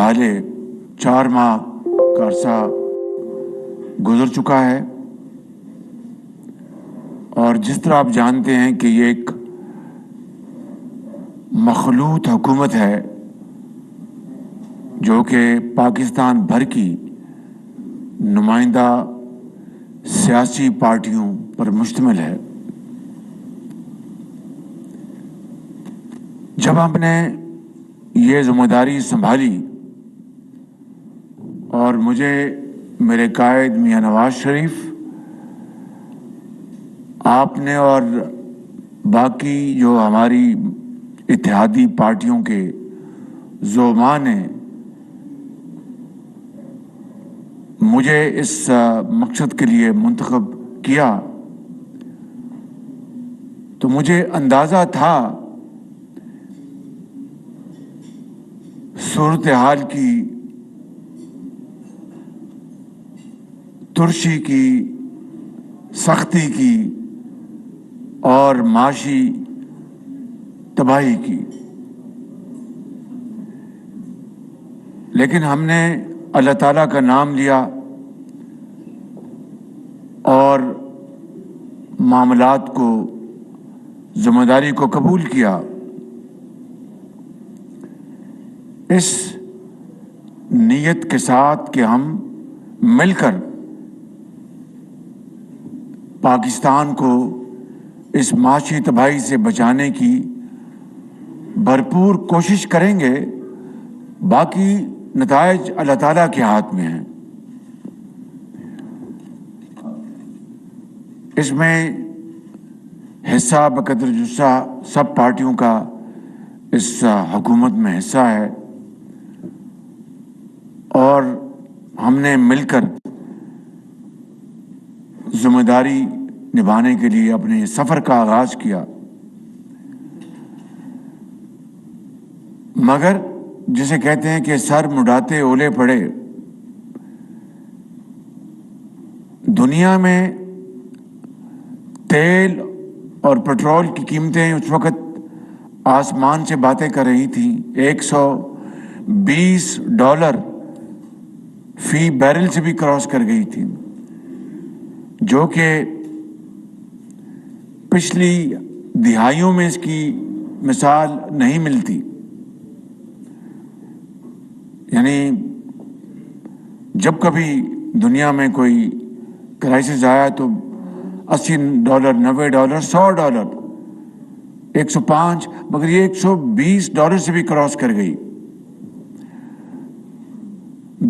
حوالے 4 ماہ کا عرصہ گزر چکا ہے، اور جس طرح آپ جانتے ہیں کہ یہ ایک مخلوط حکومت ہے جو کہ پاکستان بھر کی نمائندہ سیاسی پارٹیوں پر مشتمل ہے۔ جب ہم نے یہ ذمہ داری سنبھالی اور مجھے میرے قائد میاں نواز شریف، آپ نے اور باقی جو ہماری اتحادی پارٹیوں کے زعماء نے مجھے اس مقصد کے لیے منتخب کیا، تو مجھے اندازہ تھا صورتحال کی ترشی کی، سختی کی اور معاشی تباہی کی، لیکن ہم نے اللہ تعالیٰ کا نام لیا اور معاملات کو، ذمہ داری کو قبول کیا۔ اس نیت کے ساتھ کہ ہم مل کر پاکستان کو اس معاشی تباہی سے بچانے کی بھرپور کوشش کریں گے، باقی نتائج اللہ تعالیٰ کے ہاتھ میں ہیں۔ اس میں حصہ بقدر جسہ سب پارٹیوں کا اس حکومت میں حصہ ہے، اور ہم نے مل کر ذمہ داری نبھانے کے لیے اپنے سفر کا آغاز کیا۔ مگر جسے کہتے ہیں کہ سر مڈاتے اولے پڑے، دنیا میں تیل اور پٹرول کی قیمتیں اس وقت آسمان سے باتیں کر رہی تھیں، $120 فی بیرل سے بھی کراس کر گئی تھی، جو کہ پچھلی دہائیوں میں اس کی مثال نہیں ملتی۔ یعنی جب کبھی دنیا میں کوئی کرائسس آیا تو $80، $90، $100، 105، مگر یہ $120 سے بھی کراس کر گئی۔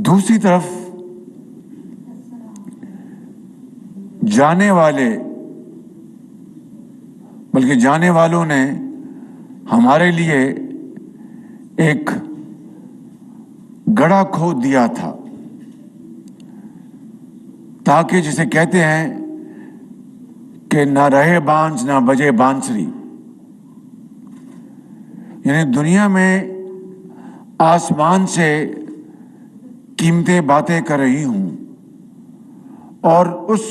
دوسری طرف جانے والوں نے ہمارے لیے ایک گڑھا کھود دیا تھا، تاکہ جسے کہتے ہیں کہ نہ رہے بانس نہ بجے بانسری، یعنی دنیا میں آسمان سے قیمتیں باتیں کر رہی ہوں، اور اس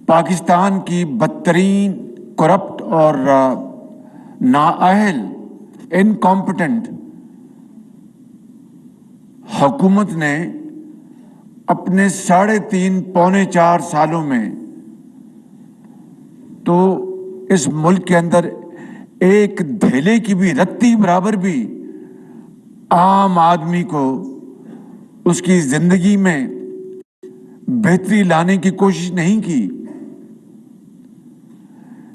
پاکستان کی بدترین کرپٹ اور نااہل انکمپٹنٹ حکومت نے اپنے 3.5 پونے 4 سالوں میں تو اس ملک کے اندر ایک دھیلے کی بھی رتی برابر بھی عام آدمی کو اس کی زندگی میں بہتری لانے کی کوشش نہیں کی۔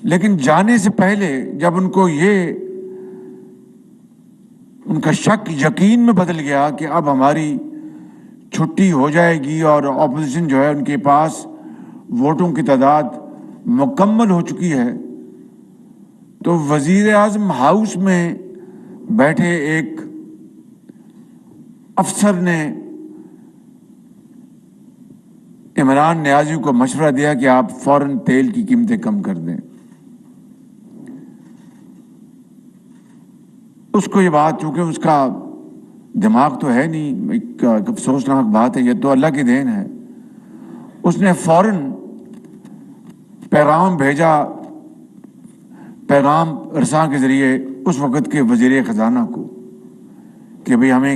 لیکن جانے سے پہلے جب ان کو ان کا شک یقین میں بدل گیا کہ اب ہماری چھٹی ہو جائے گی اور اپوزیشن جو ہے ان کے پاس ووٹوں کی تعداد مکمل ہو چکی ہے، تو وزیر اعظم ہاؤس میں بیٹھے ایک افسر نے عمران نیازی کو مشورہ دیا کہ آپ فوراً تیل کی قیمتیں کم کر دیں۔ اس کو یہ بات، چونکہ اس کا دماغ تو ہے نہیں، ایک افسوسناک بات ہے، یہ تو اللہ کی دین ہے، اس نے فوراً پیغام بھیجا، پیغام رساں کے ذریعے اس وقت کے وزیر خزانہ کو، کہ بھئی ہمیں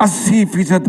80%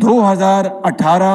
2018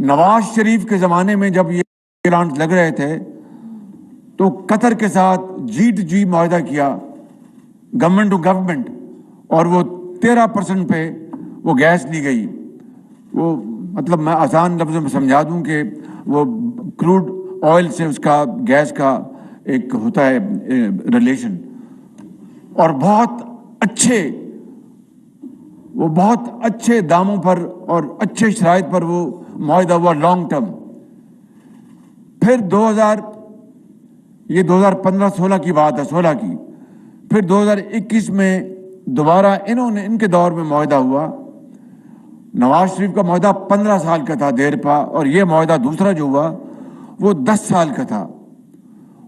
نواز شریف کے زمانے میں جب یہ پلانٹ لگ رہے تھے تو قطر کے ساتھ G2G معاہدہ کیا گورنمنٹ ٹو گورنمنٹ، اور وہ 13% پہ وہ گیس لی گئی. وہ مطلب میں آسان لفظوں میں سمجھا دوں کہ وہ کروڈ آئل سے اس کا گیس کا ایک ہوتا ہے ریلیشن، اور بہت اچھے داموں پر اور اچھے شرائط پر وہ معاہدہ ہوا لانگ ٹرم. پھر 2015-16 کی بات ہے، 16 کی. پھر 2021 میں دوبارہ ان کے دور میں معاہدہ ہوا. نواز شریف کا معاہدہ 15 سال کا تھا دیر پا، اور یہ معاہدہ دوسرا جو ہوا وہ 10 سال کا تھا.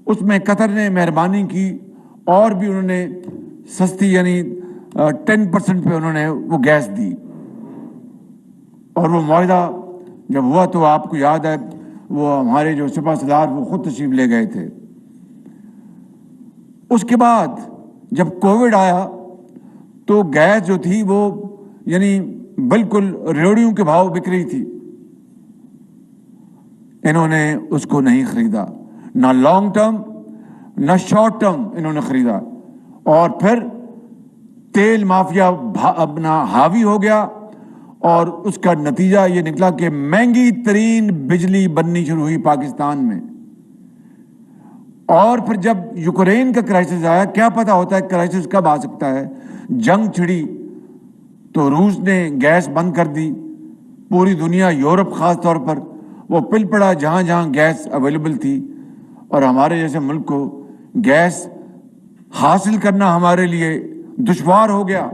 اس میں قطر نے مہربانی کی اور بھی انہوں نے سستی یعنی 10% پہ انہوں نے وہ گیس دی. اور وہ معاہدہ جب ہوا تو آپ کو یاد ہے وہ ہمارے جو سپہ سالار وہ خود تشریف لے گئے تھے. اس کے بعد جب کووڈ آیا تو گیس جو تھی وہ یعنی بالکل ریوڑیوں کے بھاؤ بک رہی تھی. انہوں نے اس کو نہیں خریدا، نہ لانگ ٹرم نہ شارٹ ٹرم انہوں نے خریدا. اور پھر تیل مافیا اپنا حاوی ہو گیا، اور اس کا نتیجہ یہ نکلا کہ مہنگی ترین بجلی بننی شروع ہوئی پاکستان میں. اور پھر جب یوکرین کا کرائسس آیا، کیا پتا ہوتا ہے کرائسس کب آ سکتا ہے، جنگ چھڑی تو روس نے گیس بند کر دی. پوری دنیا، یورپ خاص طور پر، وہ پل پڑا جہاں جہاں گیس اویلیبل تھی. اور ہمارے جیسے ملک کو گیس حاصل کرنا ہمارے لیے دشوار ہو گیا.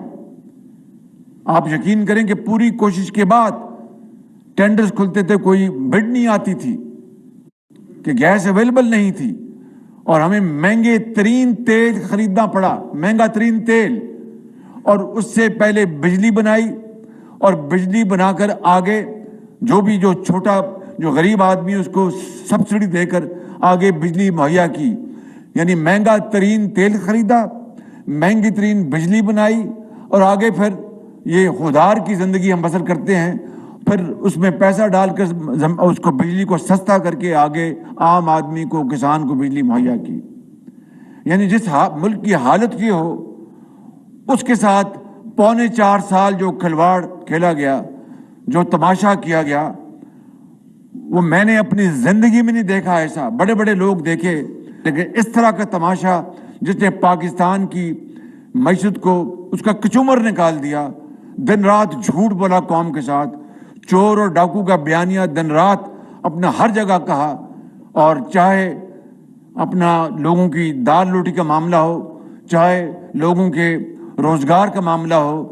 آپ یقین کریں کہ پوری کوشش کے بعد ٹینڈرز کھلتے تھے، کوئی بڈ نہیں آتی تھی کہ گیس اویلیبل نہیں تھی، اور ہمیں مہنگے ترین تیل خریدنا پڑا، مہنگا ترین تیل. اور اس سے پہلے بجلی بنائی، اور بجلی بنا کر آگے جو چھوٹا جو غریب آدمی اس کو سبسڈی دے کر آگے بجلی مہیا کی. یعنی مہنگا ترین تیل خریدا، مہنگی ترین بجلی بنائی، اور آگے پھر یہ خودار کی زندگی ہم بسر کرتے ہیں. پھر اس میں پیسہ ڈال کر اس کو بجلی کو سستا کر کے آگے عام آدمی کو، کسان کو بجلی مہیا کی. یعنی جس ملک کی حالت یہ ہو اس کے ساتھ 3.25 سال جو کھلواڑ کھیلا گیا، جو تماشا کیا گیا، وہ میں نے اپنی زندگی میں نہیں دیکھا. ایسا بڑے بڑے لوگ دیکھے، لیکن اس طرح کا تماشا جس نے پاکستان کی معیشت کو اس کا کچومر نکال دیا. دن رات جھوٹ بولا قوم کے ساتھ، چور اور ڈاکو کا بیانیہ دن رات اپنا ہر جگہ کہا. اور چاہے اپنا لوگوں کی دال روٹی کا معاملہ ہو، چاہے لوگوں کے روزگار کا معاملہ ہو،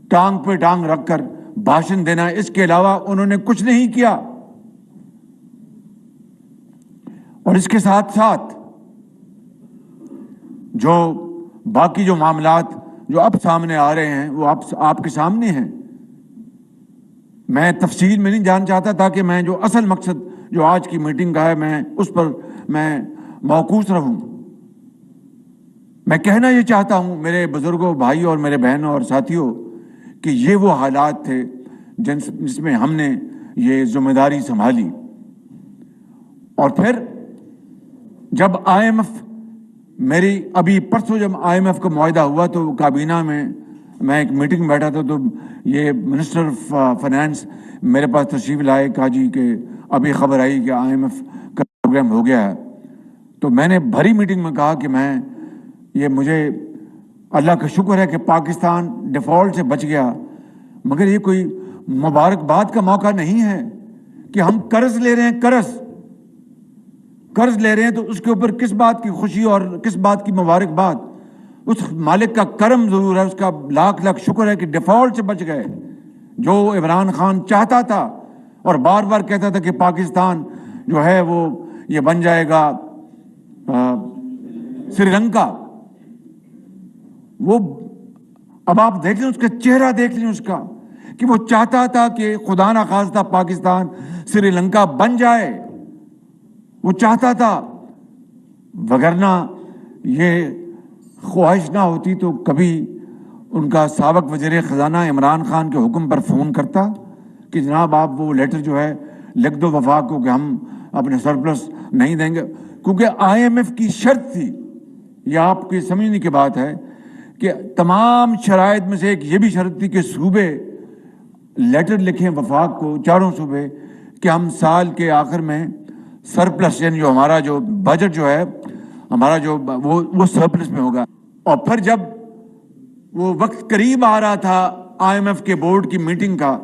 ٹانگ پہ ٹانگ رکھ کر بھاشن دینا، اس کے علاوہ انہوں نے کچھ نہیں کیا. اور اس کے ساتھ ساتھ جو باقی جو معاملات جو اب سامنے آ رہے ہیں وہ آپ کے سامنے ہیں. میں تفصیل میں نہیں جان چاہتا، تاکہ میں جو اصل مقصد جو آج کی میٹنگ کا ہے میں اس پر موقوف رہوں. میں کہنا یہ چاہتا ہوں میرے بزرگوں، بھائی اور میرے بہنوں اور ساتھیوں، کہ یہ وہ حالات تھے جس میں ہم نے یہ ذمہ داری سنبھالی. اور پھر جب IMF میری ابھی پرسوں جب IMF کا معاہدہ ہوا تو کابینہ میں ایک میٹنگ میں بیٹھا تھا، تو یہ منسٹر فائنانس میرے پاس تشریف لائے، کہا جی کہ ابھی خبر آئی کہ IMF کا پروگرام ہو گیا ہے. تو میں نے بھری میٹنگ میں کہا کہ مجھے اللہ کا شکر ہے کہ پاکستان ڈیفالٹ سے بچ گیا، مگر یہ کوئی مبارکباد کا موقع نہیں ہے کہ ہم قرض لے رہے ہیں تو اس کے اوپر کس بات کی خوشی اور کس بات کی مبارکباد. اس مالک کا کرم ضرور ہے، اس کا لاکھ لاکھ شکر ہے کہ ڈیفالٹ سے بچ گئے. جو عمران خان چاہتا تھا اور بار بار کہتا تھا کہ پاکستان جو ہے وہ یہ بن جائے گا سری لنکا، وہ اب آپ دیکھ لیں اس کا چہرہ، دیکھ لیں اس کا کہ وہ چاہتا تھا کہ خدا نہ خواستہ پاکستان سری لنکا بن جائے. وہ چاہتا تھا، وگرنہ یہ خواہش نہ ہوتی تو کبھی ان کا سابق وزیر خزانہ عمران خان کے حکم پر فون کرتا کہ جناب آپ وہ لیٹر جو ہے لکھ دو وفاق کو کہ ہم اپنے سرپلس نہیں دیں گے، کیونکہ IMF کی شرط تھی، یہ آپ کی سمجھنے کی بات ہے کہ تمام شرائط میں سے ایک یہ بھی شرط تھی کہ صوبے لیٹر لکھیں وفاق کو، چاروں صوبے، کہ ہم سال کے آخر میں سرپلس، یعنی جو ہمارا جو بجٹ جو ہے ہمارا جو وہ سرپلس میں ہوگا۔ اور پھر جب وہ وقت قریب آ رہا تھا IMF کے بورڈ کی میٹنگ کا،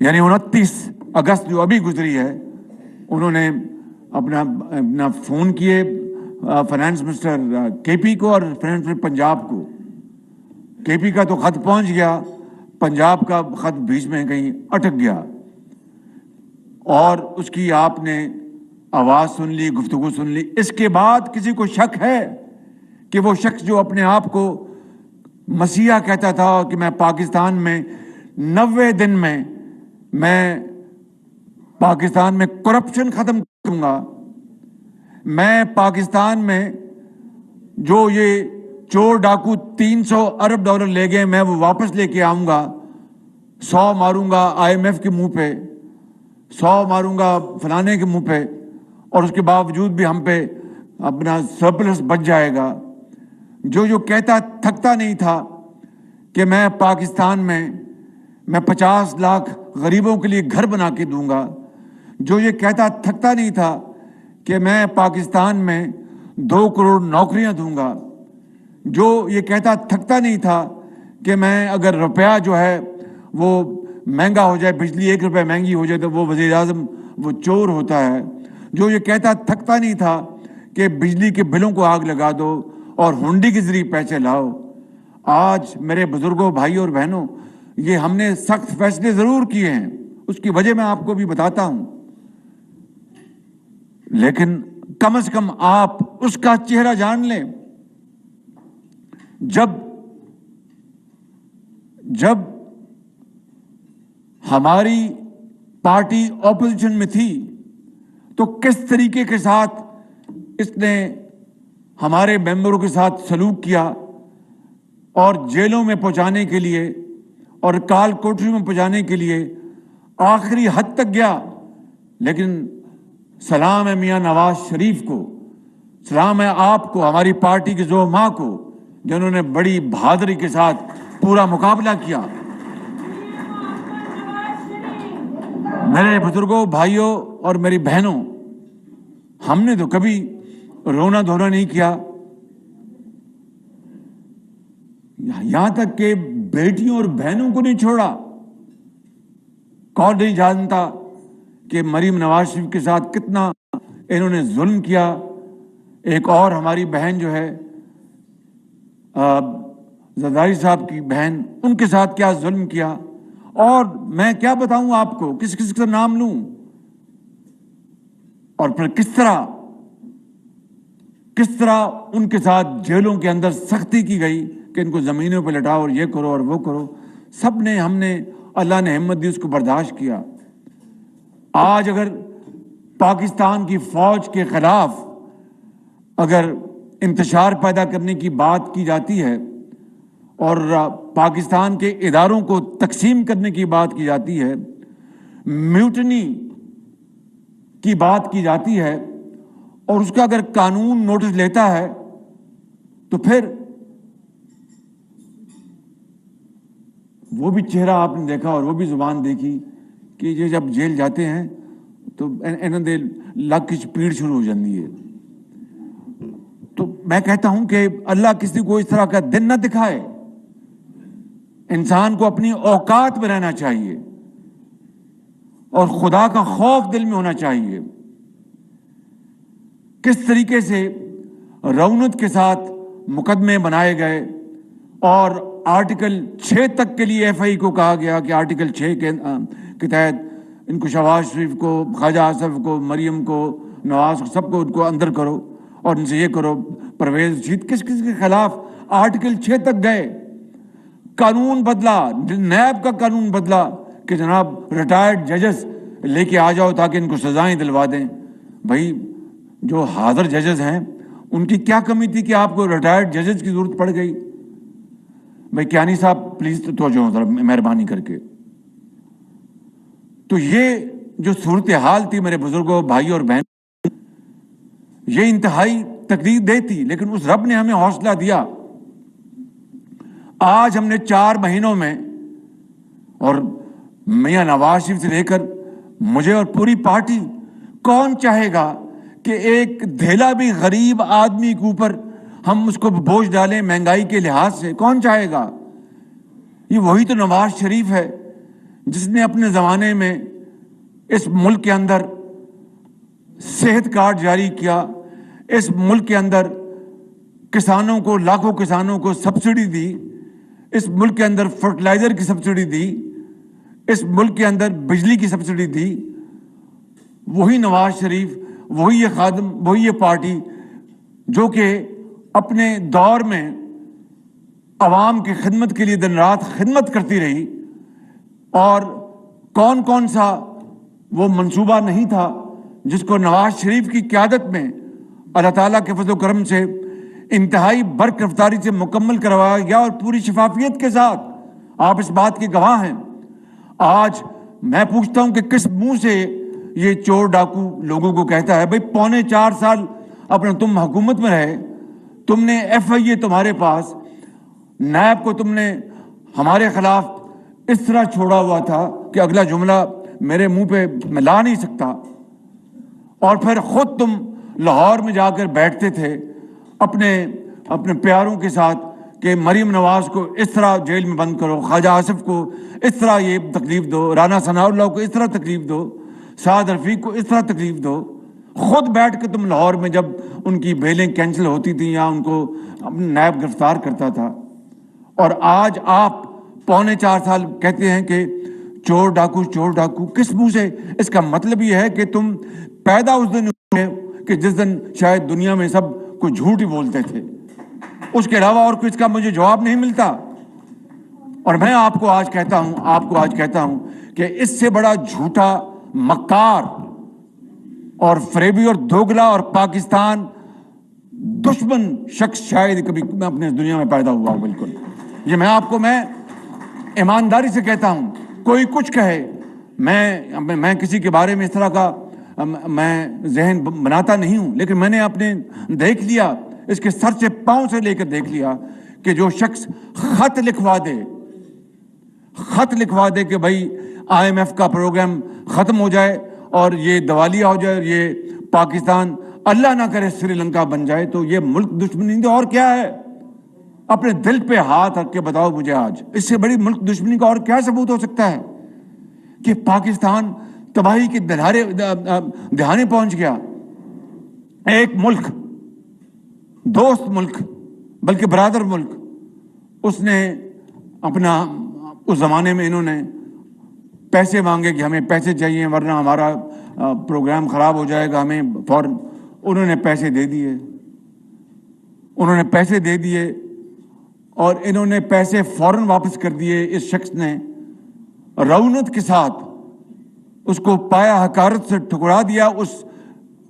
یعنی 29 اگست جو ابھی گزری ہے، انہوں نے اپنا فون کیے فائنانس منسٹر KP کو اور فائنانس منسٹر پنجاب کو۔ KP کا تو خط پہنچ گیا، پنجاب کا خط بیچ میں کہیں اٹک گیا، اور اس کی آپ نے آواز سن لی، گفتگو سن لی۔ اس کے بعد کسی کو شک ہے کہ وہ شخص جو اپنے آپ کو مسیحا کہتا تھا کہ میں پاکستان میں 90 دن میں پاکستان میں کرپشن ختم کروں گا، میں پاکستان میں جو یہ چور ڈاکو 300 ارب ڈالر لے گئے میں وہ واپس لے کے آؤں گا، 100 ماروں گا IMF کے منہ پہ، 100 ماروں گا فلانے کے منہ پہ، اور اس کے باوجود بھی ہم پہ اپنا سرپلس بچ جائے گا۔ جو کہتا تھکتا نہیں تھا کہ میں پاکستان میں 50 لاکھ غریبوں کے لیے گھر بنا کے دوں گا، جو یہ کہتا تھکتا نہیں تھا کہ میں پاکستان میں 2 کروڑ نوکریاں دوں گا، جو یہ کہتا تھکتا نہیں تھا کہ میں اگر روپیہ جو ہے وہ مہنگا ہو جائے، بجلی 1 روپے مہنگی ہو جائے تو وہ وزیر اعظم وہ چور ہوتا ہے، جو یہ کہتا تھکتا نہیں تھا کہ بجلی کے بلوں کو آگ لگا دو اور ہنڈی کے ذریعے پیسے لاؤ۔ آج میرے بزرگوں، بھائی اور بہنوں، یہ ہم نے سخت فیصلے ضرور کیے ہیں، اس کی وجہ میں آپ کو بھی بتاتا ہوں، لیکن کم از کم آپ اس کا چہرہ جان لیں۔ جب ہماری پارٹی اپوزیشن میں تھی تو کس طریقے کے ساتھ اس نے ہمارے ممبروں کے ساتھ سلوک کیا، اور جیلوں میں پہنچانے کے لیے اور کال کوٹری میں پہنچانے کے لیے آخری حد تک گیا۔ لیکن سلام ہے میاں نواز شریف کو، سلام ہے آپ کو، ہماری پارٹی کے زعماء کو، جنہوں نے بڑی بہادری کے ساتھ پورا مقابلہ کیا۔ میرے بزرگوں، بھائیوں اور میری بہنوں، ہم نے تو کبھی رونا دھونا نہیں کیا، یہاں تک کہ بیٹیوں اور بہنوں کو نہیں چھوڑا۔ کون نہیں جانتا کہ مریم نواز شریف کے ساتھ کتنا انہوں نے ظلم کیا۔ ایک اور ہماری بہن جو ہے زرداری صاحب کی بہن، ان کے ساتھ کیا ظلم کیا، اور میں کیا بتاؤں آپ کو، کس کس کا نام لوں، اور پھر کس طرح ان کے ساتھ جیلوں کے اندر سختی کی گئی کہ ان کو زمینوں پہ لٹاؤ اور یہ کرو اور وہ کرو۔ سب نے، ہم نے، اللہ نے ہمت دی، اس کو برداشت کیا۔ آج اگر پاکستان کی فوج کے خلاف اگر انتشار پیدا کرنے کی بات کی جاتی ہے اور پاکستان کے اداروں کو تقسیم کرنے کی بات کی جاتی ہے، میوٹنی کی بات کی جاتی ہے، اور اس کا اگر قانون نوٹس لیتا ہے تو پھر وہ بھی چہرہ آپ نے دیکھا اور وہ بھی زبان دیکھی کہ یہ جب جیل جاتے ہیں تو انہوں نے لگ کی پیڑ شروع ہو جاتی ہے۔ تو میں کہتا ہوں کہ اللہ کسی کو اس طرح کا دن نہ دکھائے۔ انسان کو اپنی اوقات میں رہنا چاہیے اور خدا کا خوف دل میں ہونا چاہیے۔ کس طریقے سے رونت کے ساتھ مقدمے بنائے گئے، اور آرٹیکل 6 تک کے لیے FI کو کہا گیا کہ آرٹیکل 6 کے تحت ان کو شہباز شریف کو، خواجہ آصف کو، مریم کو، نواز کو، سب کو ان کو اندر کرو اور ان سے یہ کرو۔ پرویز رشید کس کے خلاف آرٹیکل 6 تک گئے، قانون بدلا، نیب کا قانون بدلا کہ جناب ریٹائرڈ ججز لے کے آ جاؤ تاکہ ان کو سزائیں دلوا دیں۔ بھائی جو حاضر ججز ہیں ان کی کیا کمی تھی کہ آپ کو ریٹائرڈ ججز کی ضرورت پڑ گئی؟ بھائی کیانی صاحب پلیز توجہ ذرا مہربانی کر کے۔ تو یہ جو صورتحال تھی میرے بزرگوں، بھائی اور بہن، یہ انتہائی تکلیف دہ تھی، لیکن اس رب نے ہمیں حوصلہ دیا. آج ہم نے 4 مہینوں میں، اور میاں نواز شریف سے لے کر مجھے اور پوری پارٹی، کون چاہے گا کہ ایک دھیلا بھی غریب آدمی کے اوپر ہم اس کو بوجھ ڈالیں مہنگائی کے لحاظ سے؟ کون چاہے گا؟ یہ وہی تو نواز شریف ہے جس نے اپنے زمانے میں اس ملک کے اندر صحت کارڈ جاری کیا، اس ملک کے اندر کسانوں کو، لاکھوں کسانوں کو سبسڈی دی، اس ملک کے اندر فرٹیلائزر کی سبسڈی دی، اس ملک کے اندر بجلی کی سبسڈی دی. وہی نواز شریف، وہی یہ خادم، وہی یہ پارٹی جو کہ اپنے دور میں عوام کی خدمت کے لیے دن رات خدمت کرتی رہی. اور کون کون سا وہ منصوبہ نہیں تھا جس کو نواز شریف کی قیادت میں اللہ تعالیٰ کے فضل و کرم سے انتہائی برق رفتاری سے مکمل کروایا گیا، اور پوری شفافیت کے ساتھ. آپ اس بات کے گواہ ہیں. آج میں پوچھتا ہوں کہ کس منہ سے یہ چور ڈاکو لوگوں کو کہتا ہے؟ بھئی 4.25 سال اپنے تم حکومت میں رہے، تم نے FIA تمہارے پاس، نیب کو تم نے ہمارے خلاف اس طرح چھوڑا ہوا تھا کہ اگلا جملہ میرے منہ پہ میں لا نہیں سکتا. اور پھر خود تم لاہور میں جا کر بیٹھتے تھے اپنے پیاروں کے ساتھ کہ مریم نواز کو اس طرح جیل میں بند کرو، خواجہ آصف کو اس طرح یہ تکلیف دو، رانا ثناء اللہ کو اس طرح تکلیف دو، سعد رفیق کو اس طرح تکلیف دو. خود بیٹھ کے تم لاہور میں جب ان کی بیلیں کینسل ہوتی تھیں یا ان کو نیب گرفتار کرتا تھا. اور آج آپ 4.25 سال کہتے ہیں کہ چور ڈاکو چور ڈاکو. کس منہ سے؟ اس کا مطلب یہ ہے کہ تم پیدا اس دن ہوئے کہ جس دن شاید دنیا میں سب کوئی جھوٹ ہی بولتے تھے. اس کے علاوہ اور کچھ کا مجھے جواب نہیں ملتا. اور میں آپ کو آج کہتا ہوں کہ اس سے بڑا جھوٹا، مکار اور فریبی اور دوگلا اور پاکستان دشمن شخص شاید کبھی اپنے دنیا میں پیدا ہوا ہو. بالکل یہ میں ایمانداری سے کہتا ہوں. کوئی کچھ کہے، میں کسی کے بارے میں اس طرح کا میں ذہن بناتا نہیں ہوں، لیکن میں نے اپنے دیکھ لیا، اس کے سر سے پاؤں سے لے کر دیکھ لیا کہ جو شخص خط لکھوا دے کہ بھائی IMF کا پروگرام ختم ہو جائے اور یہ دیوالیہ ہو جائے اور یہ پاکستان اللہ نہ کرے سری لنکا بن جائے، تو یہ ملک دشمنی تو اور کیا ہے؟ اپنے دل پہ ہاتھ رکھ کے بتاؤ مجھے آج اس سے بڑی ملک دشمنی کا اور کیا ثبوت ہو سکتا ہے کہ پاکستان تباہی کے دہانے پہنچ گیا. ایک ملک، دوست ملک، بلکہ برادر ملک، اس نے اپنا، اس زمانے میں انہوں نے پیسے مانگے کہ ہمیں پیسے چاہیے ورنہ ہمارا پروگرام خراب ہو جائے گا، ہمیں فوراً انہوں نے پیسے دے دیے اور انہوں نے پیسے فوراً واپس کر دیے. اس شخص نے رونت کے ساتھ اس کو پایا حقارت سے ٹھکرا دیا اس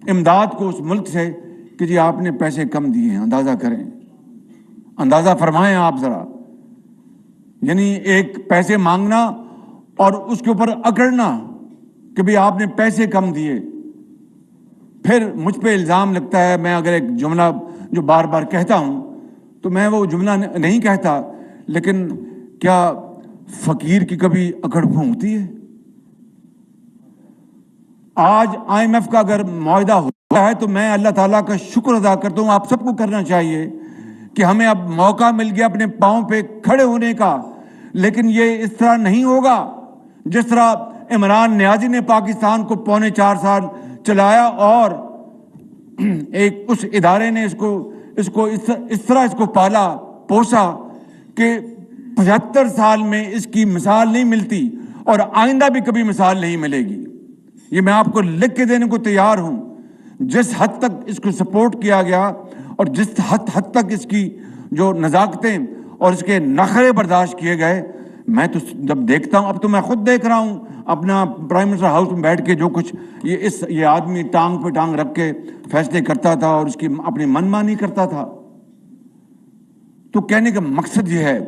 امداد کو اس ملک سے کہ جی آپ نے پیسے کم دیے ہیں. اندازہ کریں، اندازہ فرمائیں آپ ذرا. یعنی ایک پیسے مانگنا اور اس کے اوپر اکڑنا کہ بھی آپ نے پیسے کم دیے. پھر مجھ پہ الزام لگتا ہے، میں اگر ایک جملہ جو بار بار کہتا ہوں تو میں وہ جملہ نہیں کہتا، لیکن کیا فقیر کی کبھی اکڑ پھونکتی ہے؟ آج IMF کا اگر معاہدہ ہوا ہے تو میں اللہ تعالیٰ کا شکر ادا کرتا ہوں. آپ سب کو کرنا چاہیے کہ ہمیں اب موقع مل گیا اپنے پاؤں پہ کھڑے ہونے کا. لیکن یہ اس طرح نہیں ہوگا جس طرح عمران نیازی نے پاکستان کو 4.25 سال چلایا اور ایک اس ادارے نے اس کو اس طرح پالا پوسا کہ 75 سال میں اس کی مثال نہیں ملتی اور آئندہ بھی کبھی مثال نہیں ملے گی. یہ میں آپ کو لکھ کے دینے کو تیار ہوں. جس حد تک اس کو سپورٹ کیا گیا اور جس حد تک اس کی جو نزاکتیں اور اس کے نخرے برداشت کیے گئے، میں تو جب دیکھتا ہوں، اب تو میں خود دیکھ رہا ہوں اپنا پرائم منسٹر ہاؤس میں بیٹھ کے جو کچھ یہ آدمی ٹانگ پہ ٹانگ رکھ کے فیصلے کرتا تھا اور اس کی اپنی من مانی کرتا تھا. تو کہنے کا مقصد یہ ہے،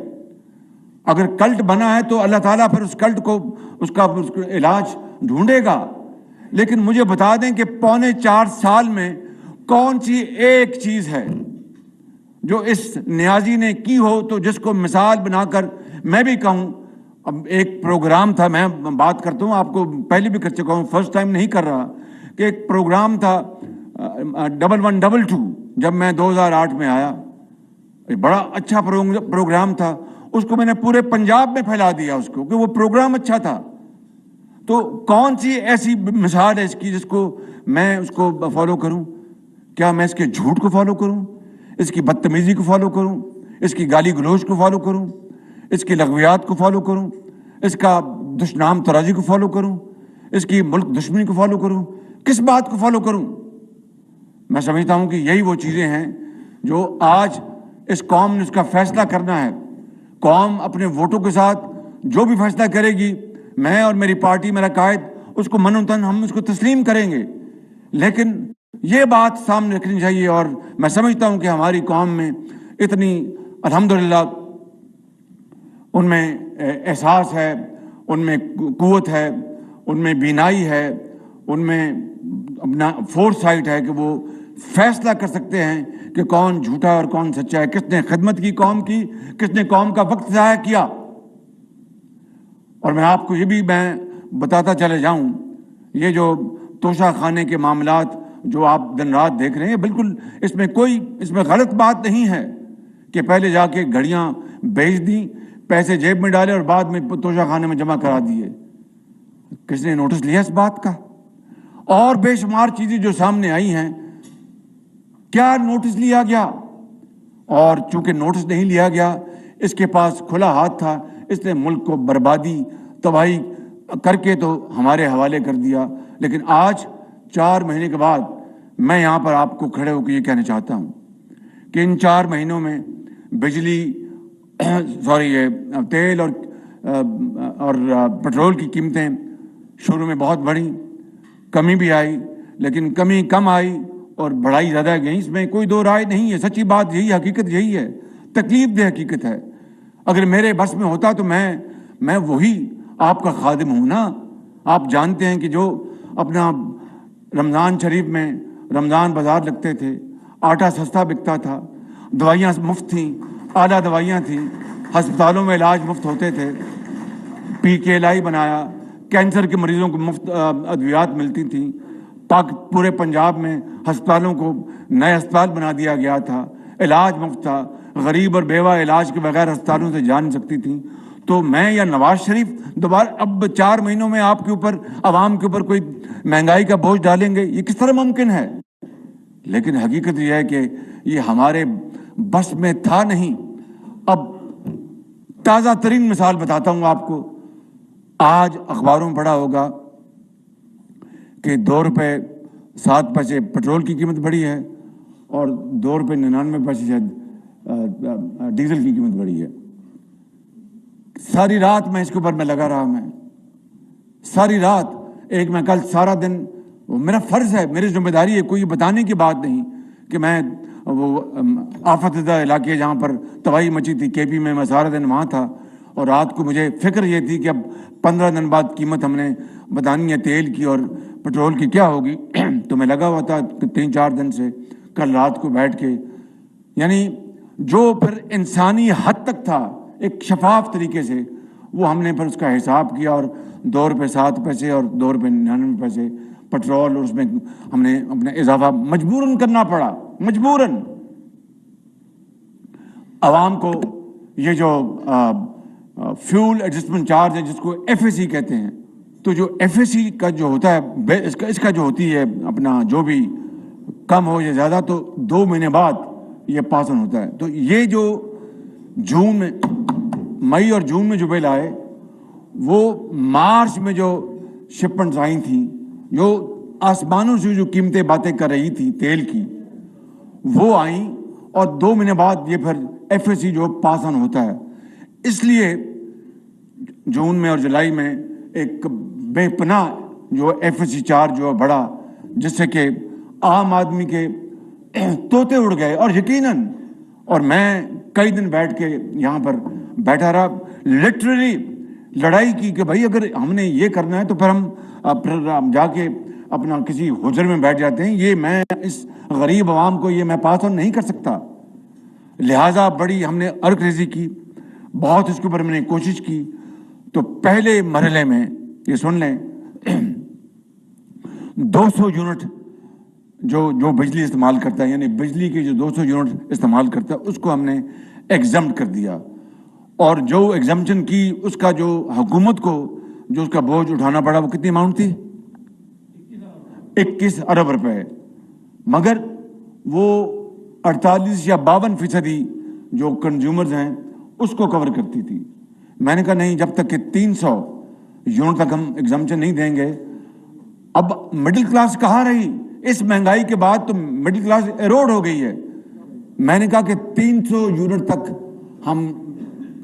اگر کلٹ بنا ہے تو اللہ تعالیٰ پھر اس کلٹ کو اس کا علاج ڈھونڈے گا. لیکن مجھے بتا دیں کہ پونے 4 سال میں کون سی ایک چیز ہے جو اس نیازی نے کی ہو تو جس کو مثال بنا کر میں بھی کہوں. اب ایک پروگرام تھا, میں بات کرتا ہوں, آپ کو پہلے بھی کر چکا ہوں, فرسٹ ٹائم نہیں کر رہا, کہ ایک پروگرام تھا 1122 جب میں 2008 میں آیا, بڑا اچھا پروگرام تھا, اس کو میں نے پورے پنجاب میں پھیلا دیا اس کو, کہ وہ پروگرام اچھا تھا. تو کون سی ایسی مثال ہے اس کی جس کو میں اس کو فالو کروں؟ کیا میں اس کے جھوٹ کو فالو کروں, اس کی بدتمیزی کو فالو کروں, اس کی گالی گلوچ کو فالو کروں, اس کی لغویات کو فالو کروں, اس کا دشنام ترازی کو فالو کروں, اس کی ملک دشمنی کو فالو کروں؟ کس بات کو فالو کروں؟ میں سمجھتا ہوں کہ یہی وہ چیزیں ہیں جو آج اس قوم نے اس کا فیصلہ کرنا ہے. قوم اپنے ووٹوں کے ساتھ جو بھی فیصلہ کرے گی, میں اور میری پارٹی, میرا قائد, اس کو من و تن ہم اس کو تسلیم کریں گے. لیکن یہ بات سامنے رکھنی چاہیے, اور میں سمجھتا ہوں کہ ہماری قوم میں اتنی الحمدللہ ان میں احساس ہے, ان میں قوت ہے, ان میں بینائی ہے, ان میں اپنا فورس سائٹ ہے کہ وہ فیصلہ کر سکتے ہیں کہ کون جھوٹا اور کون سچا ہے, کس نے خدمت کی قوم کی, کس نے قوم کا وقت ضائع کیا. اور میں آپ کو یہ بھی میں بتاتا چلے جاؤں, یہ جو توشہ خانے کے معاملات جو آپ دن رات دیکھ رہے ہیں, بالکل اس میں غلط بات نہیں ہے کہ پہلے جا کے گھڑیاں بیچ دیں, پیسے جیب میں ڈالے اور بعد میں توشہ خانے میں جمع کرا دیے. کس نے نوٹس لیا اس بات کا؟ اور بے شمار چیزیں جو سامنے آئی ہیں, کیا نوٹس لیا گیا؟ اور چونکہ نوٹس نہیں لیا گیا, اس کے پاس کھلا ہاتھ تھا, اس نے ملک کو بربادی تباہی کر کے تو ہمارے حوالے کر دیا. لیکن آج 4 مہینے کے بعد میں یہاں پر آپ کو کھڑے ہو کے یہ کہنا چاہتا ہوں کہ ان 4 مہینوں میں بجلی تیل اور پٹرول کی قیمتیں شروع میں بہت بڑھیں, کمی بھی آئی, لیکن کمی کم آئی اور بڑھائی زیادہ گئی, اس میں کوئی دو رائے نہیں ہے. سچی بات یہی, حقیقت یہی ہے, تکلیف دہ حقیقت ہے. اگر میرے بس میں ہوتا تو میں وہی آپ کا خادم ہوں نا. آپ جانتے ہیں کہ جو اپنا رمضان شریف میں رمضان بازار لگتے تھے, آٹا سستا بکتا تھا, دوائیاں مفت تھیں, اعلیٰ دوائیاں تھیں, ہسپتالوں میں علاج مفت ہوتے تھے, PKLI بنایا, کینسر کے مریضوں کو مفت ادویات ملتی تھیں, پورے پنجاب میں ہسپتالوں کو نئے ہسپتال بنا دیا گیا تھا, علاج مفت تھا, غریب اور بیوہ علاج کے بغیر ہسپتالوں سے جا نہیں سکتی تھیں. تو میں یا نواز شریف دوبارہ اب 4 مہینوں میں آپ کے اوپر, عوام کے اوپر کوئی مہنگائی کا بوجھ ڈالیں گے؟ یہ کس طرح ممکن ہے؟ لیکن حقیقت یہ ہے کہ یہ ہمارے بس میں تھا نہیں. اب تازہ ترین مثال بتاتا ہوں آپ کو. آج اخباروں میں پڑھا ہوگا کہ 2 روپے 7 پیسے پٹرول کی قیمت بڑھی ہے اور 2 روپے 99 پیسے شاید ڈیزل کی قیمت بڑھی ہے. ساری رات میں اس کے اوپر میں لگا رہا, میں ساری رات, میں کل سارا دن, میرا فرض ہے, میری ذمہ داری ہے, کوئی بتانے کی بات نہیں کہ میں وہ آفت زدہ علاقے جہاں پر تباہی مچی تھی KP میں سارا دن وہاں تھا, اور رات کو مجھے فکر یہ تھی کہ اب 15 دن بعد قیمت ہم نے بتانی ہے تیل کی اور پٹرول کی کیا ہوگی. تو میں لگا ہوا تھا 3-4 دن سے, کل رات کو بیٹھ کے, یعنی جو پھر انسانی حد تک تھا ایک شفاف طریقے سے, وہ ہم نے پھر اس کا حساب کیا, اور 2 روپے 7 پیسے اور 2 روپے 99 پیسے پٹرول, اور اس میں ہم نے اپنا اضافہ مجبوراً کرنا پڑا, مجبوراً. عوام کو یہ جو فیول ایڈجسٹمنٹ چارج ہے, جس کو FAC کہتے ہیں, تو جو FAC کا جو ہوتا ہے, اس کا جو ہوتی ہے اپنا جو بھی کم ہو یا زیادہ, تو 2 مہینے بعد یہ پاس آن ہوتا ہے. تو یہ جو مئی اور جون میں جو بل آئے, وہ مارچ میں جو شپمنٹس آئی تھیں, جو آسمانوں سے جو قیمتیں باتیں کر رہی تھی تیل کی, وہ آئیں, اور 2 مہینے بعد یہ پھر FAC جو پاس آن ہوتا ہے. اس لیے جون میں اور جولائی میں ایک بے پناہ جو FAC چارج جو بڑھا, جس سے کہ عام آدمی کے طوطے اڑ گئے. اور یقیناً, اور میں کئی دن بیٹھ کے یہاں پر بیٹھا رہا, لٹرلی لڑائی کی کہ بھائی اگر ہم نے یہ کرنا ہے تو پھر ہم جا کے اپنا کسی حجر میں بیٹھ جاتے ہیں. یہ میں اس غریب عوام کو یہ میں پاس آن نہیں کر سکتا. لہٰذا بڑی ہم نے ارک ریزی کی, بہت اس کے اوپر ہم نے کوشش کی. تو پہلے مرحلے میں یہ سن لیں 200 یونٹ جو بجلی استعمال کرتا ہے, یعنی بجلی کے جو 200 یونٹ استعمال کرتا ہے, اس کو ہم نے ایگزمپٹ کر دیا. اور جو ایگزمپشن کی اس کا جو حکومت کو جو اس کا بوجھ اٹھانا پڑا وہ کتنی اماؤنٹ تھی؟ 21 ارب روپے. مگر وہ 48 یا 52% جو کنزیومرز ہیں اس کو کور کرتی تھی. میں نے کہا نہیں, جب تک کہ 300 یونٹ تک ہم ایگزمپشن نہیں دیں گے. اب مڈل کلاس کہاں رہی؟ اس مہنگائی کے بعد تو مڈل کلاس ایروڈ ہو گئی ہے. میں نے کہا کہ 300 یونٹ تک ہم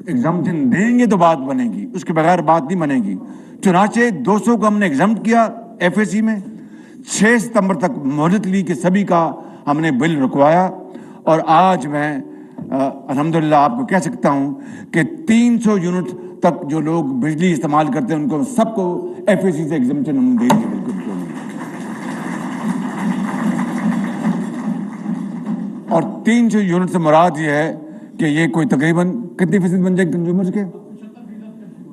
ایگزمپشن دیں گے تو بات بنے گی, اس کے بغیر بات نہیں بنے گی. چنانچہ 200 کو ہم نے ایگزمپٹ کیا ایف اے سی میں. 6 ستمبر تک مہلت لی کہ سبھی کا ہم نے بل رکوایا. اور آج میں الحمدللہ آپ کو کہہ سکتا ہوں کہ 300 یونٹ تک جو لوگ بجلی استعمال کرتے ہیں ان کو سب کو ایف اے سی سے ایگزمپشن ہم دے دیں گے. بالکل. اور 300 یونٹ سے مراد یہ ہے کہ یہ کوئی تقریباً کتنی فیصد بن جائے کنزیومر کے؟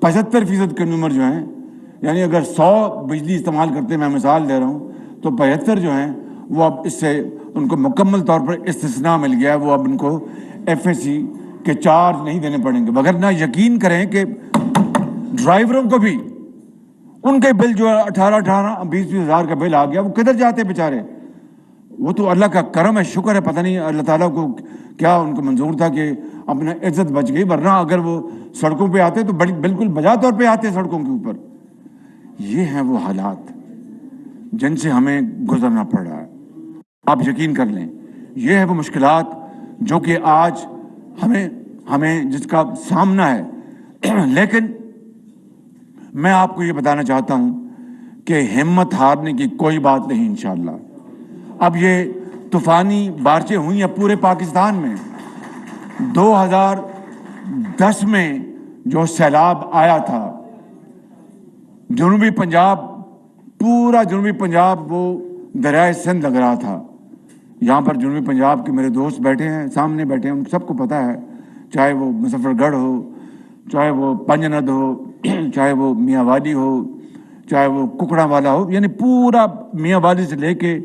75% کنزیومر جو ہیں, یعنی اگر 100 بجلی استعمال کرتے ہیں, میں مثال دے رہا ہوں, تو 75 جو ہیں وہ اب اس سے ان کو مکمل طور پر استثناء مل گیا ہے. وہ اب ان کو ایف اے سی کے چارج نہیں دینے پڑیں گے. مگر نہ یقین کریں کہ ڈرائیوروں کو بھی ان کے بل جو 18-20 ہزار کا بل آ گیا, وہ کدھر جاتے بیچارے؟ وہ تو اللہ کا کرم ہے, شکر ہے. پتہ نہیں اللہ تعالیٰ کو کیا ان کو منظور تھا کہ اپنا عزت بچ گئی, ورنہ اگر وہ سڑکوں پہ آتے تو بالکل بجا طور پہ آتے سڑکوں کے اوپر. یہ ہیں وہ حالات جن سے ہمیں گزرنا پڑ رہا ہے. آپ یقین کر لیں, یہ ہے وہ مشکلات جو کہ آج ہمیں جس کا سامنا ہے. لیکن میں آپ کو یہ بتانا چاہتا ہوں کہ ہمت ہارنے کی کوئی بات نہیں انشاءاللہ. اب یہ طوفانی بارشیں ہوئی ہیں پورے پاکستان میں. 2010 میں جو سیلاب آیا تھا, جنوبی پنجاب, پورا جنوبی پنجاب وہ دریائے سندھ لگ رہا تھا. یہاں پر جنوبی پنجاب کے میرے دوست بیٹھے ہیں, سامنے بیٹھے ہیں, ان سب کو پتہ ہے, چاہے وہ مظفر گڑھ ہو, چاہے وہ پنجند ہو, چاہے وہ میاں والی ہو, چاہے وہ ککڑا والا ہو, یعنی پورا میاں والی سے لے کے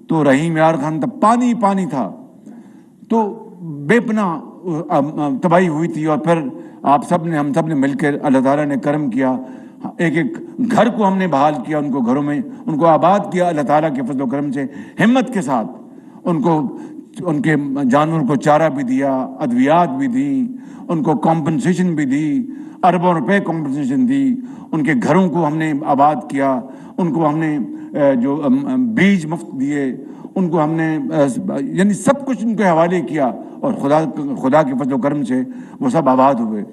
تو رحیم یار خان تک پانی پانی تھا. تو بے پناہ تباہی ہوئی تھی. اور پھر ہم سب نے مل کر اللہ تعالیٰ نے کرم کیا, ایک ایک گھر کو ہم نے بحال کیا, ان کو گھروں میں ان کو آباد کیا اللہ تعالیٰ کے فضل و کرم سے, ہمت کے ساتھ. ان کے جانوروں کو چارہ بھی دیا, ادویات بھی دی, ان کو کمپنسیشن بھی دی, اربوں روپے کمپنسیشن دی. ان کے گھروں کو ہم نے آباد کیا, ان کو ہم نے جو بیج مفت دیے, ان کو ہم نے یعنی سب کچھ ان کے حوالے کیا. اور خدا کے فضل و کرم سے وہ سب آباد ہوئے.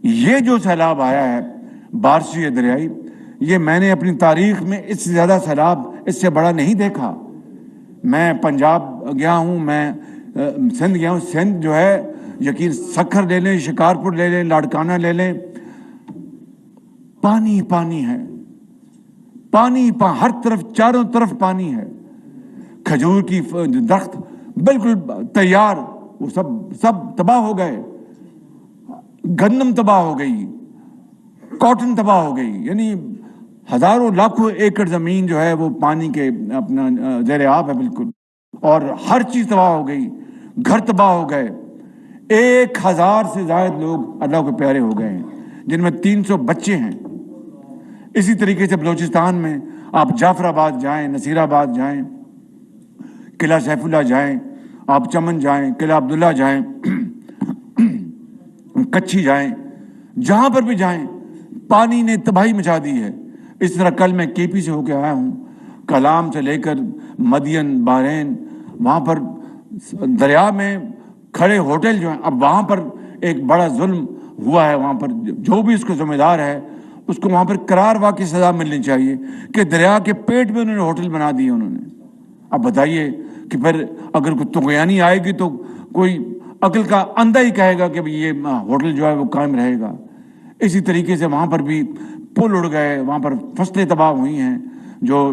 یہ جو سیلاب آیا ہے بارشی دریائی, یہ میں نے اپنی تاریخ میں اس سے زیادہ سیلاب اس سے بڑا نہیں دیکھا. میں پنجاب گیا ہوں, میں سندھ گیا ہوں. سندھ جو ہے یقین سکھر لے لیں, شکارپور لے لیں, لاڑکانہ لے لیں, پانی پانی ہے, پانی ہر طرف چاروں طرف پانی ہے. کھجور کی درخت بالکل تیار, وہ سب تباہ ہو گئے. گندم تباہ ہو گئی, کاٹن تباہ ہو گئی. یعنی ہزاروں لاکھوں ایکڑ زمین جو ہے وہ پانی کے اپنا زیر آب ہے بالکل. اور ہر چیز تباہ ہو گئی, گھر تباہ ہو گئے. 1000 سے زائد لوگ اللہ کے پیارے ہو گئے ہیں, جن میں 300 بچے ہیں. اسی طریقے سے بلوچستان میں آپ جعفر آباد جائیں, نصیر آباد جائیں, قلعہ سیف اللہ جائیں, آپ چمن جائیں, قلعہ عبداللہ جائیں, کچھی جائیں, جہاں پر بھی جائیں پانی نے تباہی مچا دی ہے. اس طرح کل میں کے پی سے ہو کے آیا ہوں, کلام سے لے کر مدین, بحرین, وہاں پر دریا میں کھڑے ہوٹل جو ہیں, اب وہاں پر ایک بڑا ظلم ہوا ہے. وہاں پر جو بھی اس کو ذمہ دار ہے اس کو وہاں پر قرار واقعی سزا ملنی چاہیے کہ دریا کے پیٹ میں انہوں نے ہوٹل بنا دیے انہوں نے. اب بتائیے کہ پھر اگر کوئی طغیانی آئے گی تو کوئی عقل کا اندھا ہی کہے گا کہ یہ ہوٹل جو ہے وہ قائم رہے گا. اسی طریقے سے وہاں پر بھی پل اڑ گئے, وہاں پر فصلیں تباہ ہوئی ہیں, جو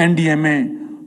NDMA,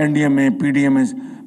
NDMA, PDMS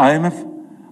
IMF,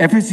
FSC,